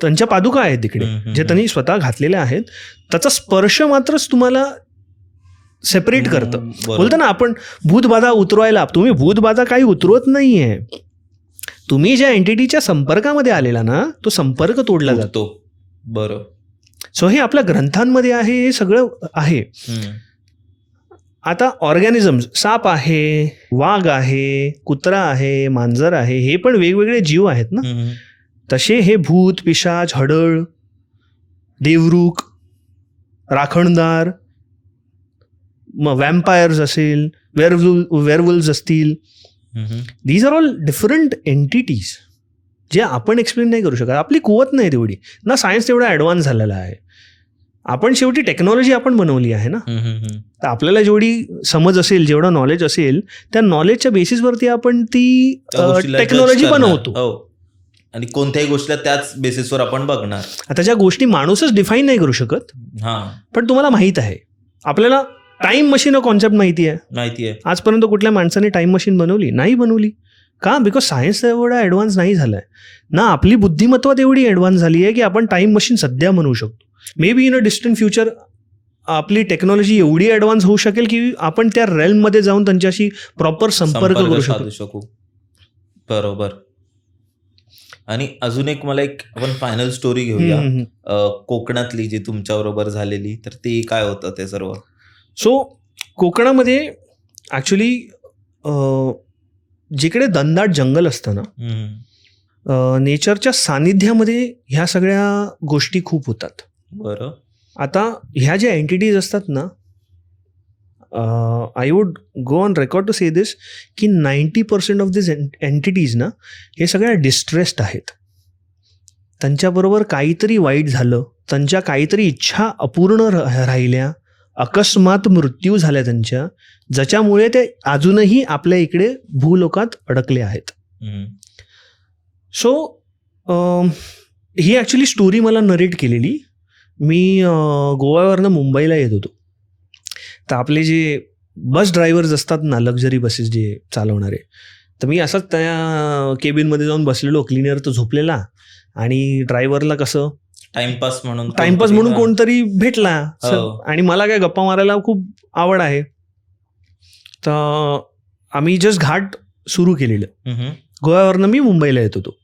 त्यांच्या पादुका आहेत तिकडे, जे त्यांनी स्वतः घातलेल्या आहेत. त्याचा स्पर्श मात्रच तुम्हाला सेपरेट करतं. बोलतो ना आपण भूतबाधा उतरवायला, तुम्ही भूतबाधा काही उतरवत नाहीये, तुम्ही ज्या एंटिटीच्या संपर्कामध्ये आलेला ना तो संपर्क तोडला जातो. बरोबर. सो हे आपल्या ग्रंथांमध्ये आहे, हे सगळं आहे. आता ऑर्गॅनिझम्स, साप आहे, वाघ आहे, कुत्रा आहे, मांजर आहे, हे पण वेगवेगळे जीव आहेत ना. तसे हे भूत पिशाच, हडळ, देवरूख, राखणदार, मग वॅम्पायर्स असेल, वेअरवुल्व्स असतील, these are all different entities जे आपण एक्सप्लेन नाही करू शकत. आपली कुवत नाही तेवढी ना, सायन्स तेवढा ॲडव्हान्स झालेला आहे. आपण शेवटी टेक्नॉलॉजी आपण बनवली आहे ना. तर आपल्याला जेवढी समज असेल, जेवढं नॉलेज असेल, त्या नॉलेजच्या बेसिसवरती आपण ती टेक्नॉलॉजी बनवतो. आणि कोणत्याही गोष्टीला त्याच बेसिसवर आपण बघणार. आता ज्या गोष्टी माणूसच डिफाईन नाही करू शकत, पण तुम्हाला माहित आहे, आपल्याला टाइम मशीन कॉन्सेप्ट माहिती आहे. आजपर्यंत कुठल्या माणसाने टाइम मशीन बनवली नाही? बनवली का? बिकॉज सायन्स एवढा ॲडव्हान्स नाही झालाय ना, आपली बुद्धिमत्ता तेवढी ॲडव्हान्स झाली आहे की आपण टाइम मशीन सध्या बनवू शकतो. May be in a distant future आपली टेक्नॉलॉजी एवढी ॲडव्हान्स होऊ शकेल की आपण त्या रेल्ममध्ये जाऊन त्यांच्याशी प्रॉपर संपर्क करू शकू. बरोबर. आणि अजून एक मला आपण फायनल स्टोरी घेऊया, कोकणातली जी तुमच्या बरोबर झालेली, तर ते काय होतं ते सर्व? सो कोकणामध्ये ॲक्च्युली जिकडे दनदाट जंगल असतं ना, नेचरच्या सानिध्यामध्ये ह्या सगळ्या गोष्टी खूप होतात. बरं. आता ह्या ज्या एंटिटीज असतात ना, I would go on record to say this की 90% ऑफ दिस एंटिटीज ना, हे सगळ्या डिस्ट्रेस्ड आहेत. त्यांच्याबरोबर काहीतरी वाईट झालं, त्यांच्या काहीतरी इच्छा अपूर्ण राहिल्या, अकस्मात मृत्यू झाल्या त्यांच्या, ज्याच्यामुळे ते अजूनही आपल्या इकडे भूलोकात अडकले आहेत. सो ही ॲक्च्युली स्टोरी मला नरेट केलेली. मी गोव्यावरनं मुंबईला येत होतो. तर आपले जे बस ड्रायव्हर्स असतात ना, लक्झरी बसेस जे चालवणारे, तर मी असंच त्या केबिनमध्ये जाऊन बसलेलो, क्लिनर तो झोपलेला, आणि ड्रायव्हरला कसं टाइमपास म्हणून कोणतरी भेटला, आणि मला काय गप्पा मारायला खूप आवड आहे. तर आम्ही जस्ट घाट सुरू केलेलं. गोव्यावरनं मी मुंबईला येत होतो.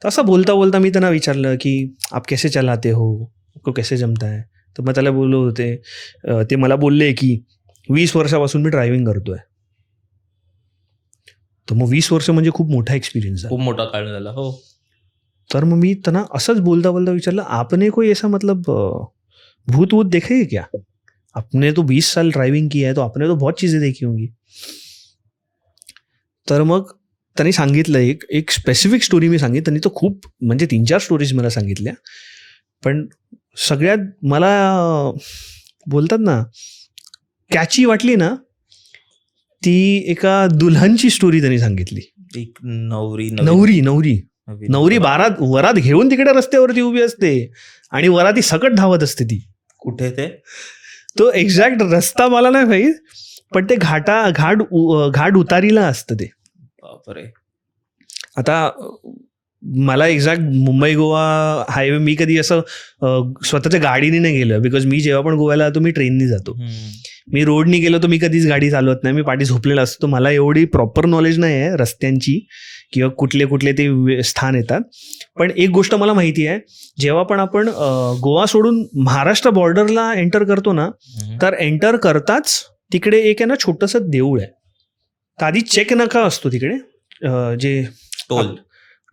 तर असं बोलता बोलता मी त्यांना विचारलं की आप कैसे चलाते हो, आपको कैसे जमता है? तर मग त्याला बोललो होते, ते मला बोलले की 20 वर्षापासून मी ड्रायव्हिंग करतोय. तर मग 20 वर्ष म्हणजे खूप मोठा एक्सपिरियन्स, खूप मोठा काळ झाला. हो. तर मग मी त्यांना असंच बोलता बोलता विचारलं, आपने कोई ऐसा मतलब भूत वूत देखे है क्या? आपने तो 20 साल ड्राइविंग की है, तो आपने तो बहुत चीज़ें देखी होंगी. तर मग त्यांनी सांगितलं, एक स्पेसिफिक स्टोरी मी सांगितली. त्यांनी तो खूप म्हणजे 3-4 स्टोरीज मला सांगितल्या, पण सगळ्यात मला बोलतात ना कॅची वाटली ना, ती एका दुल्हनची स्टोरी त्यांनी सांगितली. एक नवरी वरात घेऊन तिकडे रस्त्यावरती उभी असते आणि वराती सकट धावत असते. ती कुठे ते तो एक्झॅक्ट रस्ता मला नाही माहीत, पण ते घाट उतारीला असतं ते. आता मला एक्झॅक्ट मुंबई गोवा हायवे मी कधी असं स्वतःच्या गाडीने नाही गेलं, बिकॉज मी जेव्हा पण गोव्याला जातो मी ट्रेननी जातो. मी रोडनी गेलो तर मी कधीच गाडी चालवत नाही, मी पाठी झोपलेला असतो. मला एवढी प्रॉपर नॉलेज नाही आहे रस्त्यांची किंवा कुठले कुठले ते स्थान येतात. पण एक गोष्ट मला माहिती आहे, जेव्हा पण आपण गोवा सोडून महाराष्ट्र बॉर्डरला एंटर करतो ना, तर एंटर करताच तिकडे एक आहे ना छोटंसं देऊळ आहे. तर आधी चेक नका असतो तिकडे, जे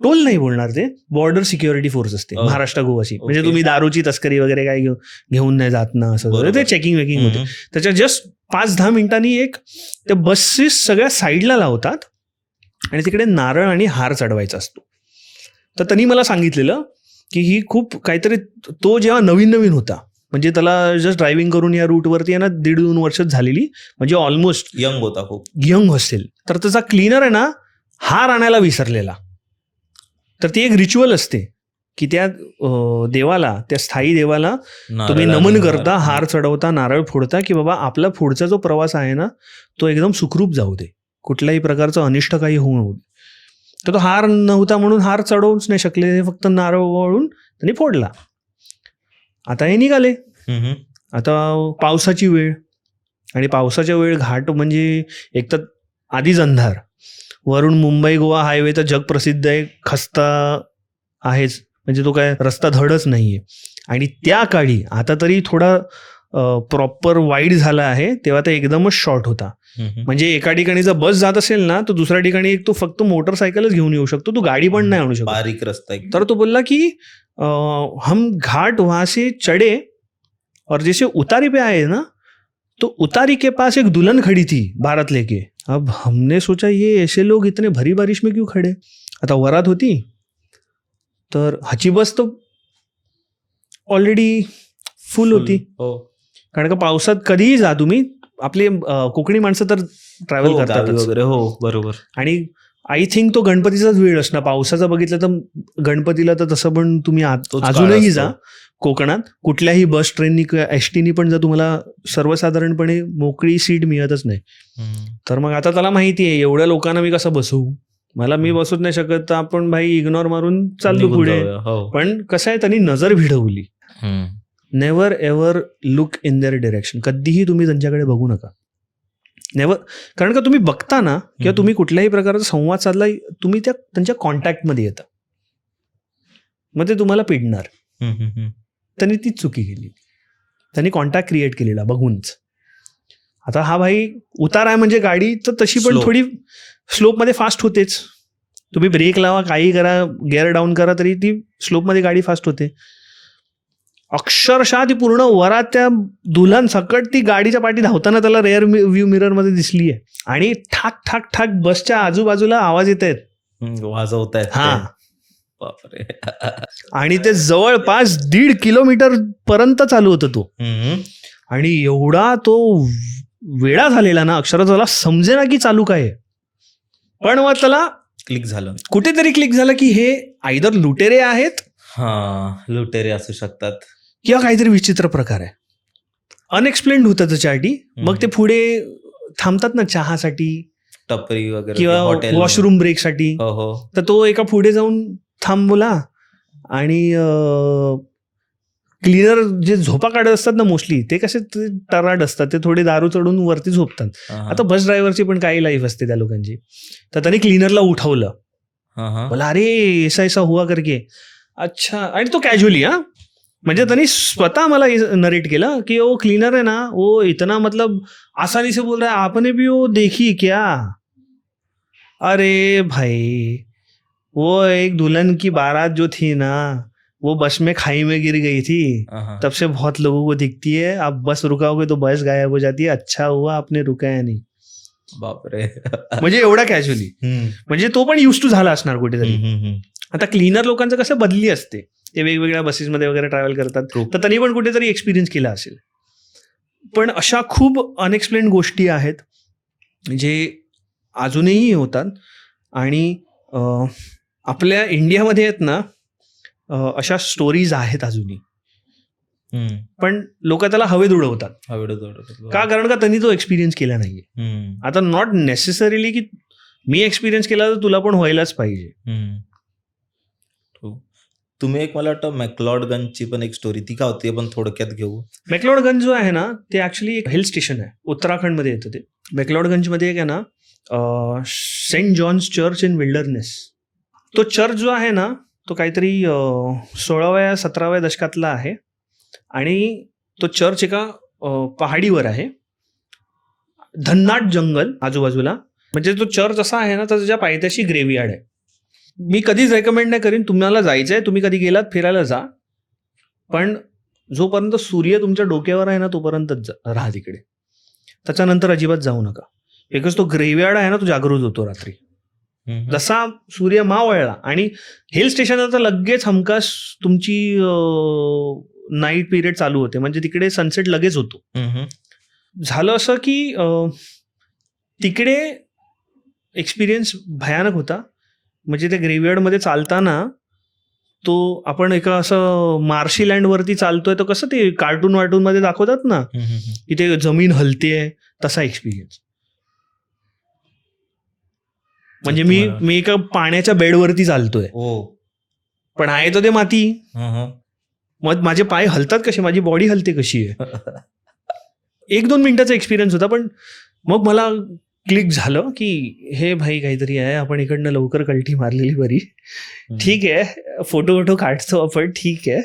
टोल नाही बोलणार, ते बॉर्डर सिक्युरिटी फोर्स असते महाराष्ट्र गोवाची. म्हणजे तुम्ही दारूची तस्करी वगैरे काय घेऊन नाही जात ना, असं ते चेकिंग वेकिंग होते. त्याच्या जस्ट 5-10 मिनिटांनी एक त्या बसेस सगळ्या साईडला लावतात आणि तिकडे नारळ आणि हार चढवायचा असतो. तर त्यांनी मला सांगितलेलं की ही खूप काहीतरी, तो जेव्हा नवीन नवीन होता, म्हणजे त्याला जस्ट ड्रायव्हिंग करून या रूटवरती आहे ना 1.5-2 वर्षच झालेली, म्हणजे ऑलमोस्ट यंग होता, खूप यंग असेल. तर त्याचा क्लीनर आहे ना हार आणायला विसरलेला. तर ती एक रिच्युअल असते की त्या देवाला, त्या स्थायी देवाला तुम्ही नमन करता, हार चढवता, नारळ फोडता की बाबा आपला पुढचा जो प्रवास आहे ना तो एकदम सुखरूप जाऊ दे, कुठल्याही प्रकारचं अनिष्ट काही होऊ दे. तर तो हार नव्हता म्हणून हार चढवूच नाही शकले, फक्त नारळ वळून त्यांनी फोडला. आता हे निघाले. आता पावसाची वेळ, आणि पावसाच्या वेळ घाट म्हणजे एक तर आधीच अंधार, वरून मुंबई गोवा हायवे तर जगप्रसिद्ध आहे, खस्ता आहेच, म्हणजे तो काय रस्ता धडच नाहीये. आणि त्या काळी, आता तरी थोडा प्रॉपर वाईड झाला आहे, तेव्हा तर एकदमच शॉर्ट होता. म्हणजे एका ठिकाणी जर बस जात असेल ना तर दुसऱ्या ठिकाणी तो फक्त मोटरसायकलच घेऊन येऊ शकतो, तो गाडी पण नाही आणू शकतो, बारीक रस्ता. तर तो बोलला की हम घाट वहां से चढ़े और जैसे उतारी पे आए ना तो उतारी के पास एक दुल्हन खड़ी थी बारात लेके. अब हमने सोचा ये ऐसे लोग इतने भरी बारिश में क्यों खड़े. आता वरात होती, तर ह्याची बस तो ऑलरेडी फुल होती. कारण का पावसात कधीही जा तुम्ही, आपले कोकणी माणसं तर ट्रॅव्हल करतात वगैरे. हो बरोबर. आणि आय थिंक तो गणपतीचाच वेळ असणार. पावसाचा बघितलं तर गणपतीला तर तसं पण तुम्ही अजूनही जा कोकणात, कुठल्याही बस, ट्रेननी किंवा एसटीनी पण जर तुम्हाला सर्वसाधारणपणे मोकळी सीट मिळतच नाही. तर मग आता त्याला माहिती आहे एवढ्या लोकांना मी कसं बसवू, मी बसूच नाही शकत, तर आपण भाई इग्नोर मारून चाललो पुढे. पण कसं आहे, त्यांनी नजर भिडवली. Never ever look in their direction. कधीही तुम्ही त्यांच्याकडे बघू नका, नेव्हर. कारण का तुम्ही बघता ना किंवा तुम्ही कुठल्याही प्रकारचा संवाद साधला, तुम्ही त्यांच्या कॉन्टॅक्टमध्ये येता, मग ते तुम्हाला पिडणार. त्यांनी तीच चुकी केली, त्यांनी कॉन्टॅक्ट क्रिएट केलेला बघूनच. आता हा भाई उतार आहे म्हणजे गाडी तर तशी पण थोडी स्लोपमध्ये फास्ट होतेच. तुम्ही ब्रेक लावा, काही करा, गिअर डाऊन करा, तरी ती स्लोपमध्ये गाडी फास्ट होते. अक्षरशः ती पूर्ण वरात त्या दुल्हन सकट ती गाडीच्या पाठी धावताना त्याला रेअर व्ह्यू मिरर मध्ये दिसली आहे. आणि ठाक ठाक ठाक बसच्या आजूबाजूला आवाज येत आहेत, वाजवत आहेत. हा, आणि ते जवळपास 1.5 किलोमीटर पर्यंत चालू होतं तो. आणि एवढा तो वेळा झालेला ना, अक्षरशः त्याला समजेना की चालू काय. पण मग त्याला क्लिक झालं, कुठेतरी क्लिक झालं की हे आयदर लुटेरे आहेत, लुटेरे असू शकतात, किंवा काहीतरी विचित्र प्रकार आहे. अनएक्सप्लेन्ड होतं त्याच्यासाठी. मग ते पुढे थांबतात ना चहासाठी, टपरी वगैरे किंवा वॉशरूम ब्रेकसाठी, तर तो एका पुढे जाऊन थांबवला. आणि क्लीनर जे झोपा काढत असतात ना मोस्टली, ते कसे टराड असतात, ते थोडे दारू चढून वरती झोपतात. आता बस ड्रायव्हरची पण काही लाईफ असते त्या लोकांची. तर त्यांनी क्लीनरला उठवलं, बोला अरे ऐसा ऐसा हुआ करके. अच्छा. आणि तो कॅज्युअली, म्हणजे त्यांनी स्वतः मला नरेट केलं की वो क्लीनर है ना, वो इतना मतलब आसानी से बोल रहा है, आपने भी वो देखी क्या. अरे भाई, वो एक दुल्हन की बारात जो थी ना, वो बस में खाई में गिर गई थी, तब से बहुत लोगों को दिखती है, आप बस रुकाओगे तो बस गायब हो जाती है, अच्छा हुआ आपने रुकाया नहीं. बापरे. म्हणजे एवढा कॅज्युअली, म्हणजे तो पण युज टू झाला असणार कुठेतरी. आता क्लीनर लोकांचं कसं बदली असते, ते वेगवेगळ्या बसेसमध्ये वगैरे ट्रॅव्हल करतात, तर त्यांनी पण कुठेतरी एक्सपिरियन्स केला असेल. पण अशा खूप अनएक्सप्लेन्ड गोष्टी आहेत जे अजूनही होतात. आणि आपल्या इंडियामध्ये आहेत ना अशा स्टोरीज आहेत अजूनही, पण लोक त्याला हवेत उडवतात. का? कारण का त्यांनी तो एक्सपिरियन्स केला नाहीये. आता नॉट नेसेसरीली की मी एक्सपिरियन्स केला तर तुला पण व्हायलाच पाहिजे. तुम्ही एक मला वाटतं मॅक्लॉडगंजची पण एक स्टोरी ती का होती पण थोडक्यात घेऊ. मॅक्लॉडगंज जो आहे ना ते ॲक्च्युली एक हिल स्टेशन आहे, उत्तराखंडमध्ये येतं ते. मॅक्लॉडगंजमध्ये एक आहे ना Saint John's Church in Wilderness. तो चर्च जो आहे ना तो काहीतरी 16व्या-17व्या दशकातला आहे आणि तो चर्च एका पहाडीवर आहे, धन्नाट जंगल आजूबाजूला. म्हणजे तो चर्च असा आहे ना तर त्याच्या पायथ्याशी ग्रेव्हयार्ड आहे. मी कधीच रेकमेंड नाही करीन, तुम्हाला जायचं आहे तुम्ही कधी गेलात फिरायला जा, पण जोपर्यंत सूर्य तुमच्या डोक्यावर आहे ना तोपर्यंतच राहा तिकडे, त्याच्यानंतर अजिबात जाऊ नका. बिकॉज तो ग्रेव्हयार्ड आहे ना तो जागृत होतो रात्री. जसा सूर्य मावळला आणि हिल स्टेशन तर लगेच हमखास तुमची नाईट पिरियड चालू होते, म्हणजे तिकडे सनसेट लगेच होतो. झालं असं की तिकडे एक्सपिरियन्स भयानक होता. म्हणजे त्या ग्रेव्हयार्डमध्ये चालताना तो आपण एका असं मार्शी लँडवरती चालतोय तर कसं ते कार्टून वार्टूनमध्ये दाखवतात ना की ते जमीन हलतेय, तसा एक्सपिरियन्स. म्हणजे मी एका पाण्याच्या बेडवरती चालतोय पण आहे तर ते माती. मग माझे पाय हलतात कसे, माझी बॉडी हलते कशी आहे. 1-2 मिनिटाचा एक्सपिरियन्स होता, पण मग मला क्लिक झालं की हे भाई काहीतरी आहे, आपण इकडनं लवकर कल्टी मारलेली बरी. ठीक आहे फोटो काढतो आपण, ठीक आहे,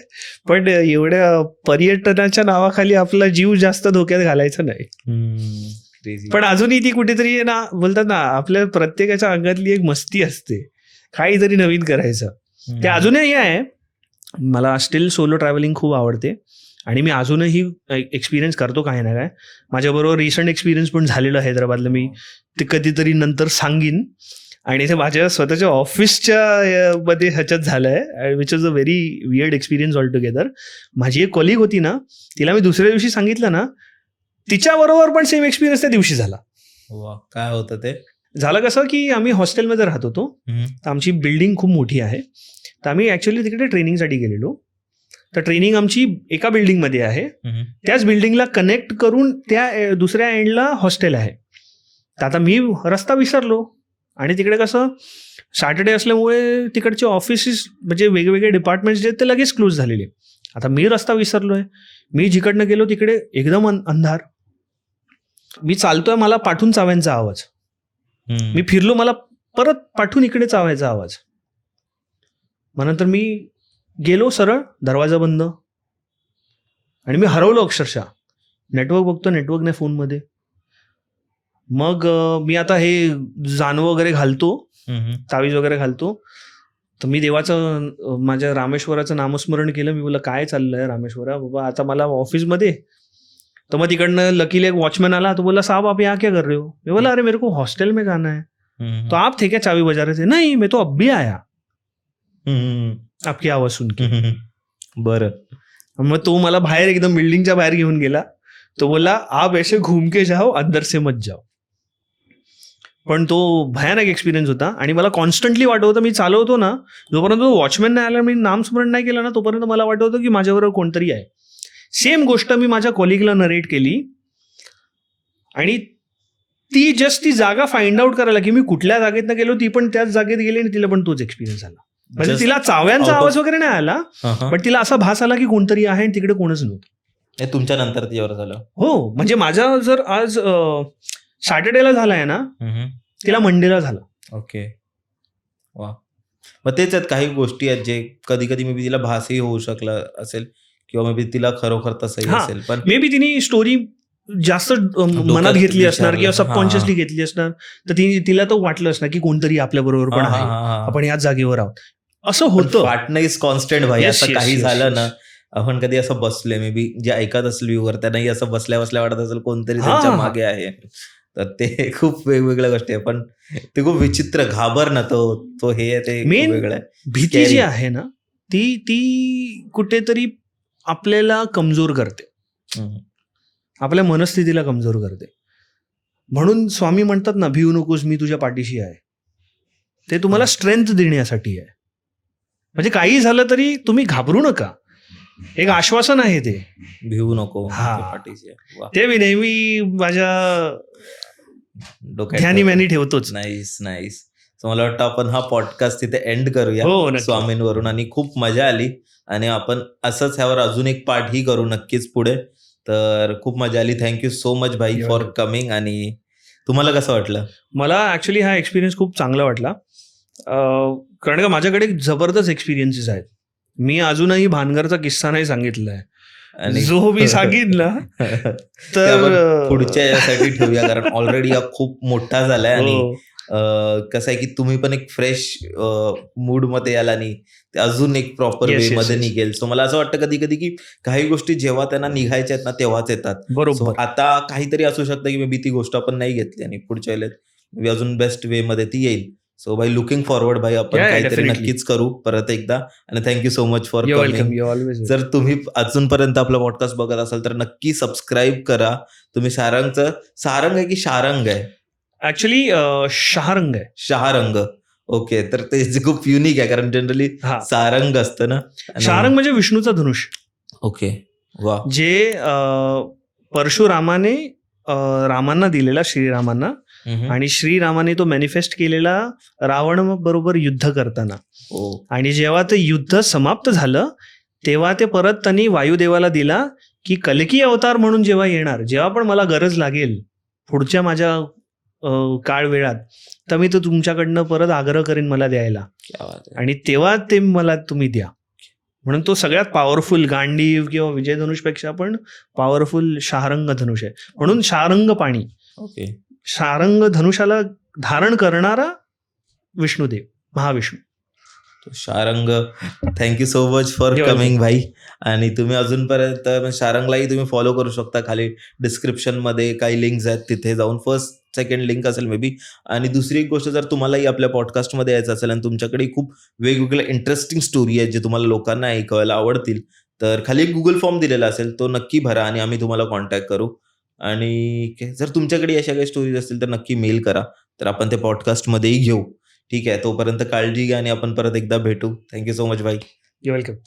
पण एवढ्या पर्यटनाच्या नावाखाली आपला जीव जास्त धोक्यात घालायचा नाही. पण अजूनही ती कुठेतरी ना बोलतात ना आपल्या प्रत्येकाच्या अंगातली एक मस्ती असते, काहीतरी नवीन करायचं. ते अजूनही आहे. मला स्टील सोलो ट्रॅव्हलिंग खूप आवडते आणि मी अजूनही एक्सपिरियन्स करतो काही ना काय. माझ्याबरोबर रिसेंट एक्सपिरियन्स पण झालेलं हैदराबादला, मी ते कधीतरी नंतर सांगीन. आणि ते माझ्या स्वतःच्या ऑफिसच्या मध्ये ह्याच्यात झालं आहे, which is a very weird experience all together. माझी एक कॉलिग होती ना, तिला मी दुसऱ्या दिवशी सांगितलं ना, तिच्याबरोबर पण सेम एक्सपिरियन्स त्या दिवशी झाला. काय होतं ते? झालं कसं की आम्ही हॉस्टेलमध्ये राहत होतो, तर आमची बिल्डिंग खूप मोठी आहे, तर आम्ही ॲक्च्युली तिकडे ट्रेनिंगसाठी गेलेलो. तर ट्रेनिंग आमची एका बिल्डिंगमध्ये आहे, त्याच बिल्डिंगला कनेक्ट करून त्या दुसऱ्या एंडला हॉस्टेल आहे. तर आता मी रस्ता विसरलो आणि तिकडे कसं सॅटर्डे असल्यामुळे तिकडचे ऑफिसेस म्हणजे वेगवेगळे डिपार्टमेंट्स जे ते लगेच क्लोज झालेले. आता मी रस्ता विसरलोय, मी जिकडनं गेलो तिकडे एकदम अंधार. मी चालतोय, मला पाठून चाव्यांचा आवाज. मी फिरलो, मला परत पाठून इकडे चावायचा आवाज. मग नंतर मी गेलो सरळ, दरवाजा बंद आणि मी हरवलो अक्षरशः. नेटवर्क बघतो, नेटवर्क नाही फोनमध्ये. मग मी आता हे जानवं वगैरे घालतो, तावीज वगैरे घालतो. तर मी देवाचं माझ्या रामेश्वराचं नामस्मरण केलं. मी बोललं काय चाललंय रामेश्वरा बाबा, आता मला ऑफिसमध्ये. तर मग तिकडनं लकीली एक वॉचमॅन आला, तो बोला साहब आप यहाँ क्या कर रहे हो. मी बोला अरे मेरे को हॉस्टेल में जाना है. तो आप थे क्या चाबी बजा रहे थे. नहीं मैं तो अब भी आया आपकी आवाज सुन के. बरं. मग तो मला बाहेर एकदम बिल्डिंगच्या बाहेर घेऊन गेला. तो बोला आप ऐसे घूम के जाओ, अंदर से मत जाओ. पण तो भयानक एक्सपिरियन्स होता आणि मला कॉन्स्टंटली वाटत होतं, मी चालवतो ना, जोपर्यंत तो वॉचमॅन नाही आला, मी नामस्मरण नाही केलं ना, तोपर्यंत मला वाटत होतं की माझ्याबरोबर कोणतरी आहे. सेम गोष्ट मी माझ्या कॉलिगला नरेट केली आणि ती जस्ट ती जागा फाइंड आउट करायला की मी कुठल्या जागेतनं गेलो, ती पण त्याच जागेत गेली आणि तिला पण तोच एक्सपिरियन्स आला. म्हणजे तिला चाव्यांचा आवाज वगैरे नाही आला, पण तिला असा भास आला की कोणतरी आहे आणि तिकडे कोणच नव्हतं. तुमच्या नंतर तिच्यावर झालं? हो, म्हणजे माझा जर आज सॅटर्डेला झालाय ना, तिला मंडेला झाला. ओके, वा. मग तेच आहेत काही गोष्टी आहेत जे कधी कधी मे बी तिला भासही होऊ शकलं असेल किंवा मे बी तिला खरोखर तसंही असेल, पण मे बी तिने स्टोरी जास्त मनात घेतली असणार किंवा सबकॉन्शियसली घेतली असणार, तर तिला तर वाटलं असणार की कोणतरी आपल्या बरोबर पण आहे, आपण याच जागेवर आहोत. असं होतं. वाटणं इज कॉन्स्टंट भाई. असं काही झालं ना, आपण कधी असं बसले, मे बी जे ऐकत असेल व्ह्यूवर त्यांनाही असं बसल्या बसल्या वाटत असेल कोणतरी त्यांच्या मागे आहे. तर ते खूप वेगवेगळ्या गोष्टी आहे, पण ते खूप विचित्र, घाबरणं तो हे ते वेगळं आहे. भीती जी आहे ना ती कुठेतरी आपल्याला कमजोर करते, आपल्या मनस्थितीला कमजोर करते. म्हणून स्वामी म्हणतात ना, भिवू नकोस मी तुझ्या पाठीशी आहे. ते तुम्हाला स्ट्रेंथ देण्यासाठी आहे. म्हणजे काही झालं तरी तुम्ही घाबरू नका, एक आश्वासन आहे ते, भिवू नको पाठीशी. ते मी नेहमी माझ्या डोक्यात ध्यानी ठेवतोच. Nice nice. तर मला वाटतं आपण हा पॉडकास्ट तिथे एंड करूया हो, नक्की. स्वामींवरून. आणि खूप मजा आली आणि आपण असंच ह्यावर अजून एक पार्टही करू नक्कीच पुढे. तर खूप मजा आली. थँक्यू सो मच भाई You're फॉर welcome. कमिंग. आणि तुम्हाला कसं वाटलं? मला ऍक्च्युली हा एक्सपिरियन्स खूप चांगला वाटला, कारण का माझ्याकडे जबरदस्त एक्सपिरियन्सेस आहेत. मी अजूनही भानगरचा किस्सा नाही सांगितला आहे. आणि जो मी सांगितला ते तर आपण पुढच्या यासाठी ठेवूया, कारण ऑलरेडी हा खूप मोठा झालाय आणि हो. कसं आहे की तुम्ही पण एक फ्रेश मूड मध्ये याल आणि ते अजून एक प्रॉपर Yes, वे yes, मध्ये yes. निघेल. सो मला असं वाटतं कधी कधी की काही गोष्टी जेव्हा त्यांना निघायच्या आहेत ना तेव्हाच येतात. सो बरोबर. आता काहीतरी असू शकतं की मे बी ती गोष्ट आपण नाही घेतली आणि पुढच्या वेळेला मे बी अजून बेस्ट वे मध्ये ती येईल. सो भाई लुकिंग फॉरवर्ड भाई आपण Yeah, काहीतरी definitely. नक्कीच करू परत एकदा. आणि thank you so much for you welcome. Coming. You always. जर तुम्ही अजूनपर्यंत आपला पॉडकास्ट बघत असाल तर नक्की सबस्क्राईब करा. तुम्ही सारंग आहे की शारंग आहे? ऍक्च्युली शहारंग आहे. शहारंग. ओके, तर ते खूप युनिक आहे कारण जनरली हा, सारंग असतं ना. शहारंग म्हणजे विष्णूचा धनुष, ओके, वा. जे परशुरामाने रामांना दिलेला, श्रीरामांना. हम्म. आणि श्रीरामाने तो मॅनिफेस्ट केलेला रावण बरोबर युद्ध करताना. ओ, आणि जेव्हा ते युद्ध समाप्त झालं तेव्हा ते परत त्यांनी वायुदेवाला दिला की कल्की अवतार म्हणून जेव्हा येणार, जेव्हा पण मला गरज लागेल पुढच्या माझ्या काळ वेळात, तर मी तो तुमच्याकडनं परत आग्रह करीन मला द्यायला, क्या बात आहे. आणि तेव्हा ते मला तुम्ही द्या. म्हणून तो सगळ्यात पॉवरफुल गांडीव किंवा विजय धनुषपेक्षा पण पॉवरफुल शहारंग धनुष आहे. म्हणून शहारंग पाणी, ओके, शहारंग धनुषाला धारण करणारा विष्णुदेव, महाविष्णू. तो Sharang. Thank you so much for You're coming भाई. आणि तुम्ही अजूनपर्यंत शारंगलाही तुम्ही फॉलो करू शकता. खाली डिस्क्रिप्शन मध्ये काही लिंक्स आहेत, तिथे जाऊन फर्स्ट सेकंड लिंक असेल मे बी. आणि दुसरी एक गोष्ट, जर तुम्हालाही आपल्या पॉडकास्टमध्ये यायचं असेल आणि तुमच्याकडे खूप वेगवेगळ्या इंटरेस्टिंग स्टोरी आहेत जे तुम्हाला लोकांना ऐकायला आवडतील, तर खाली एक गुगल फॉर्म दिलेला असेल, तो नक्की भरा आणि आम्ही तुम्हाला कॉन्टॅक्ट करू. आणि जर तुमच्याकडे अशा काही स्टोरीज असतील तर नक्की मेल करा, तर आपण ते पॉडकास्टमध्येही घेऊ. ठीक आहे, तोपर्यंत काळजी घ्या आणि आपण परत एकदा भेटू. थँक्यू सो मच भाई. You welcome.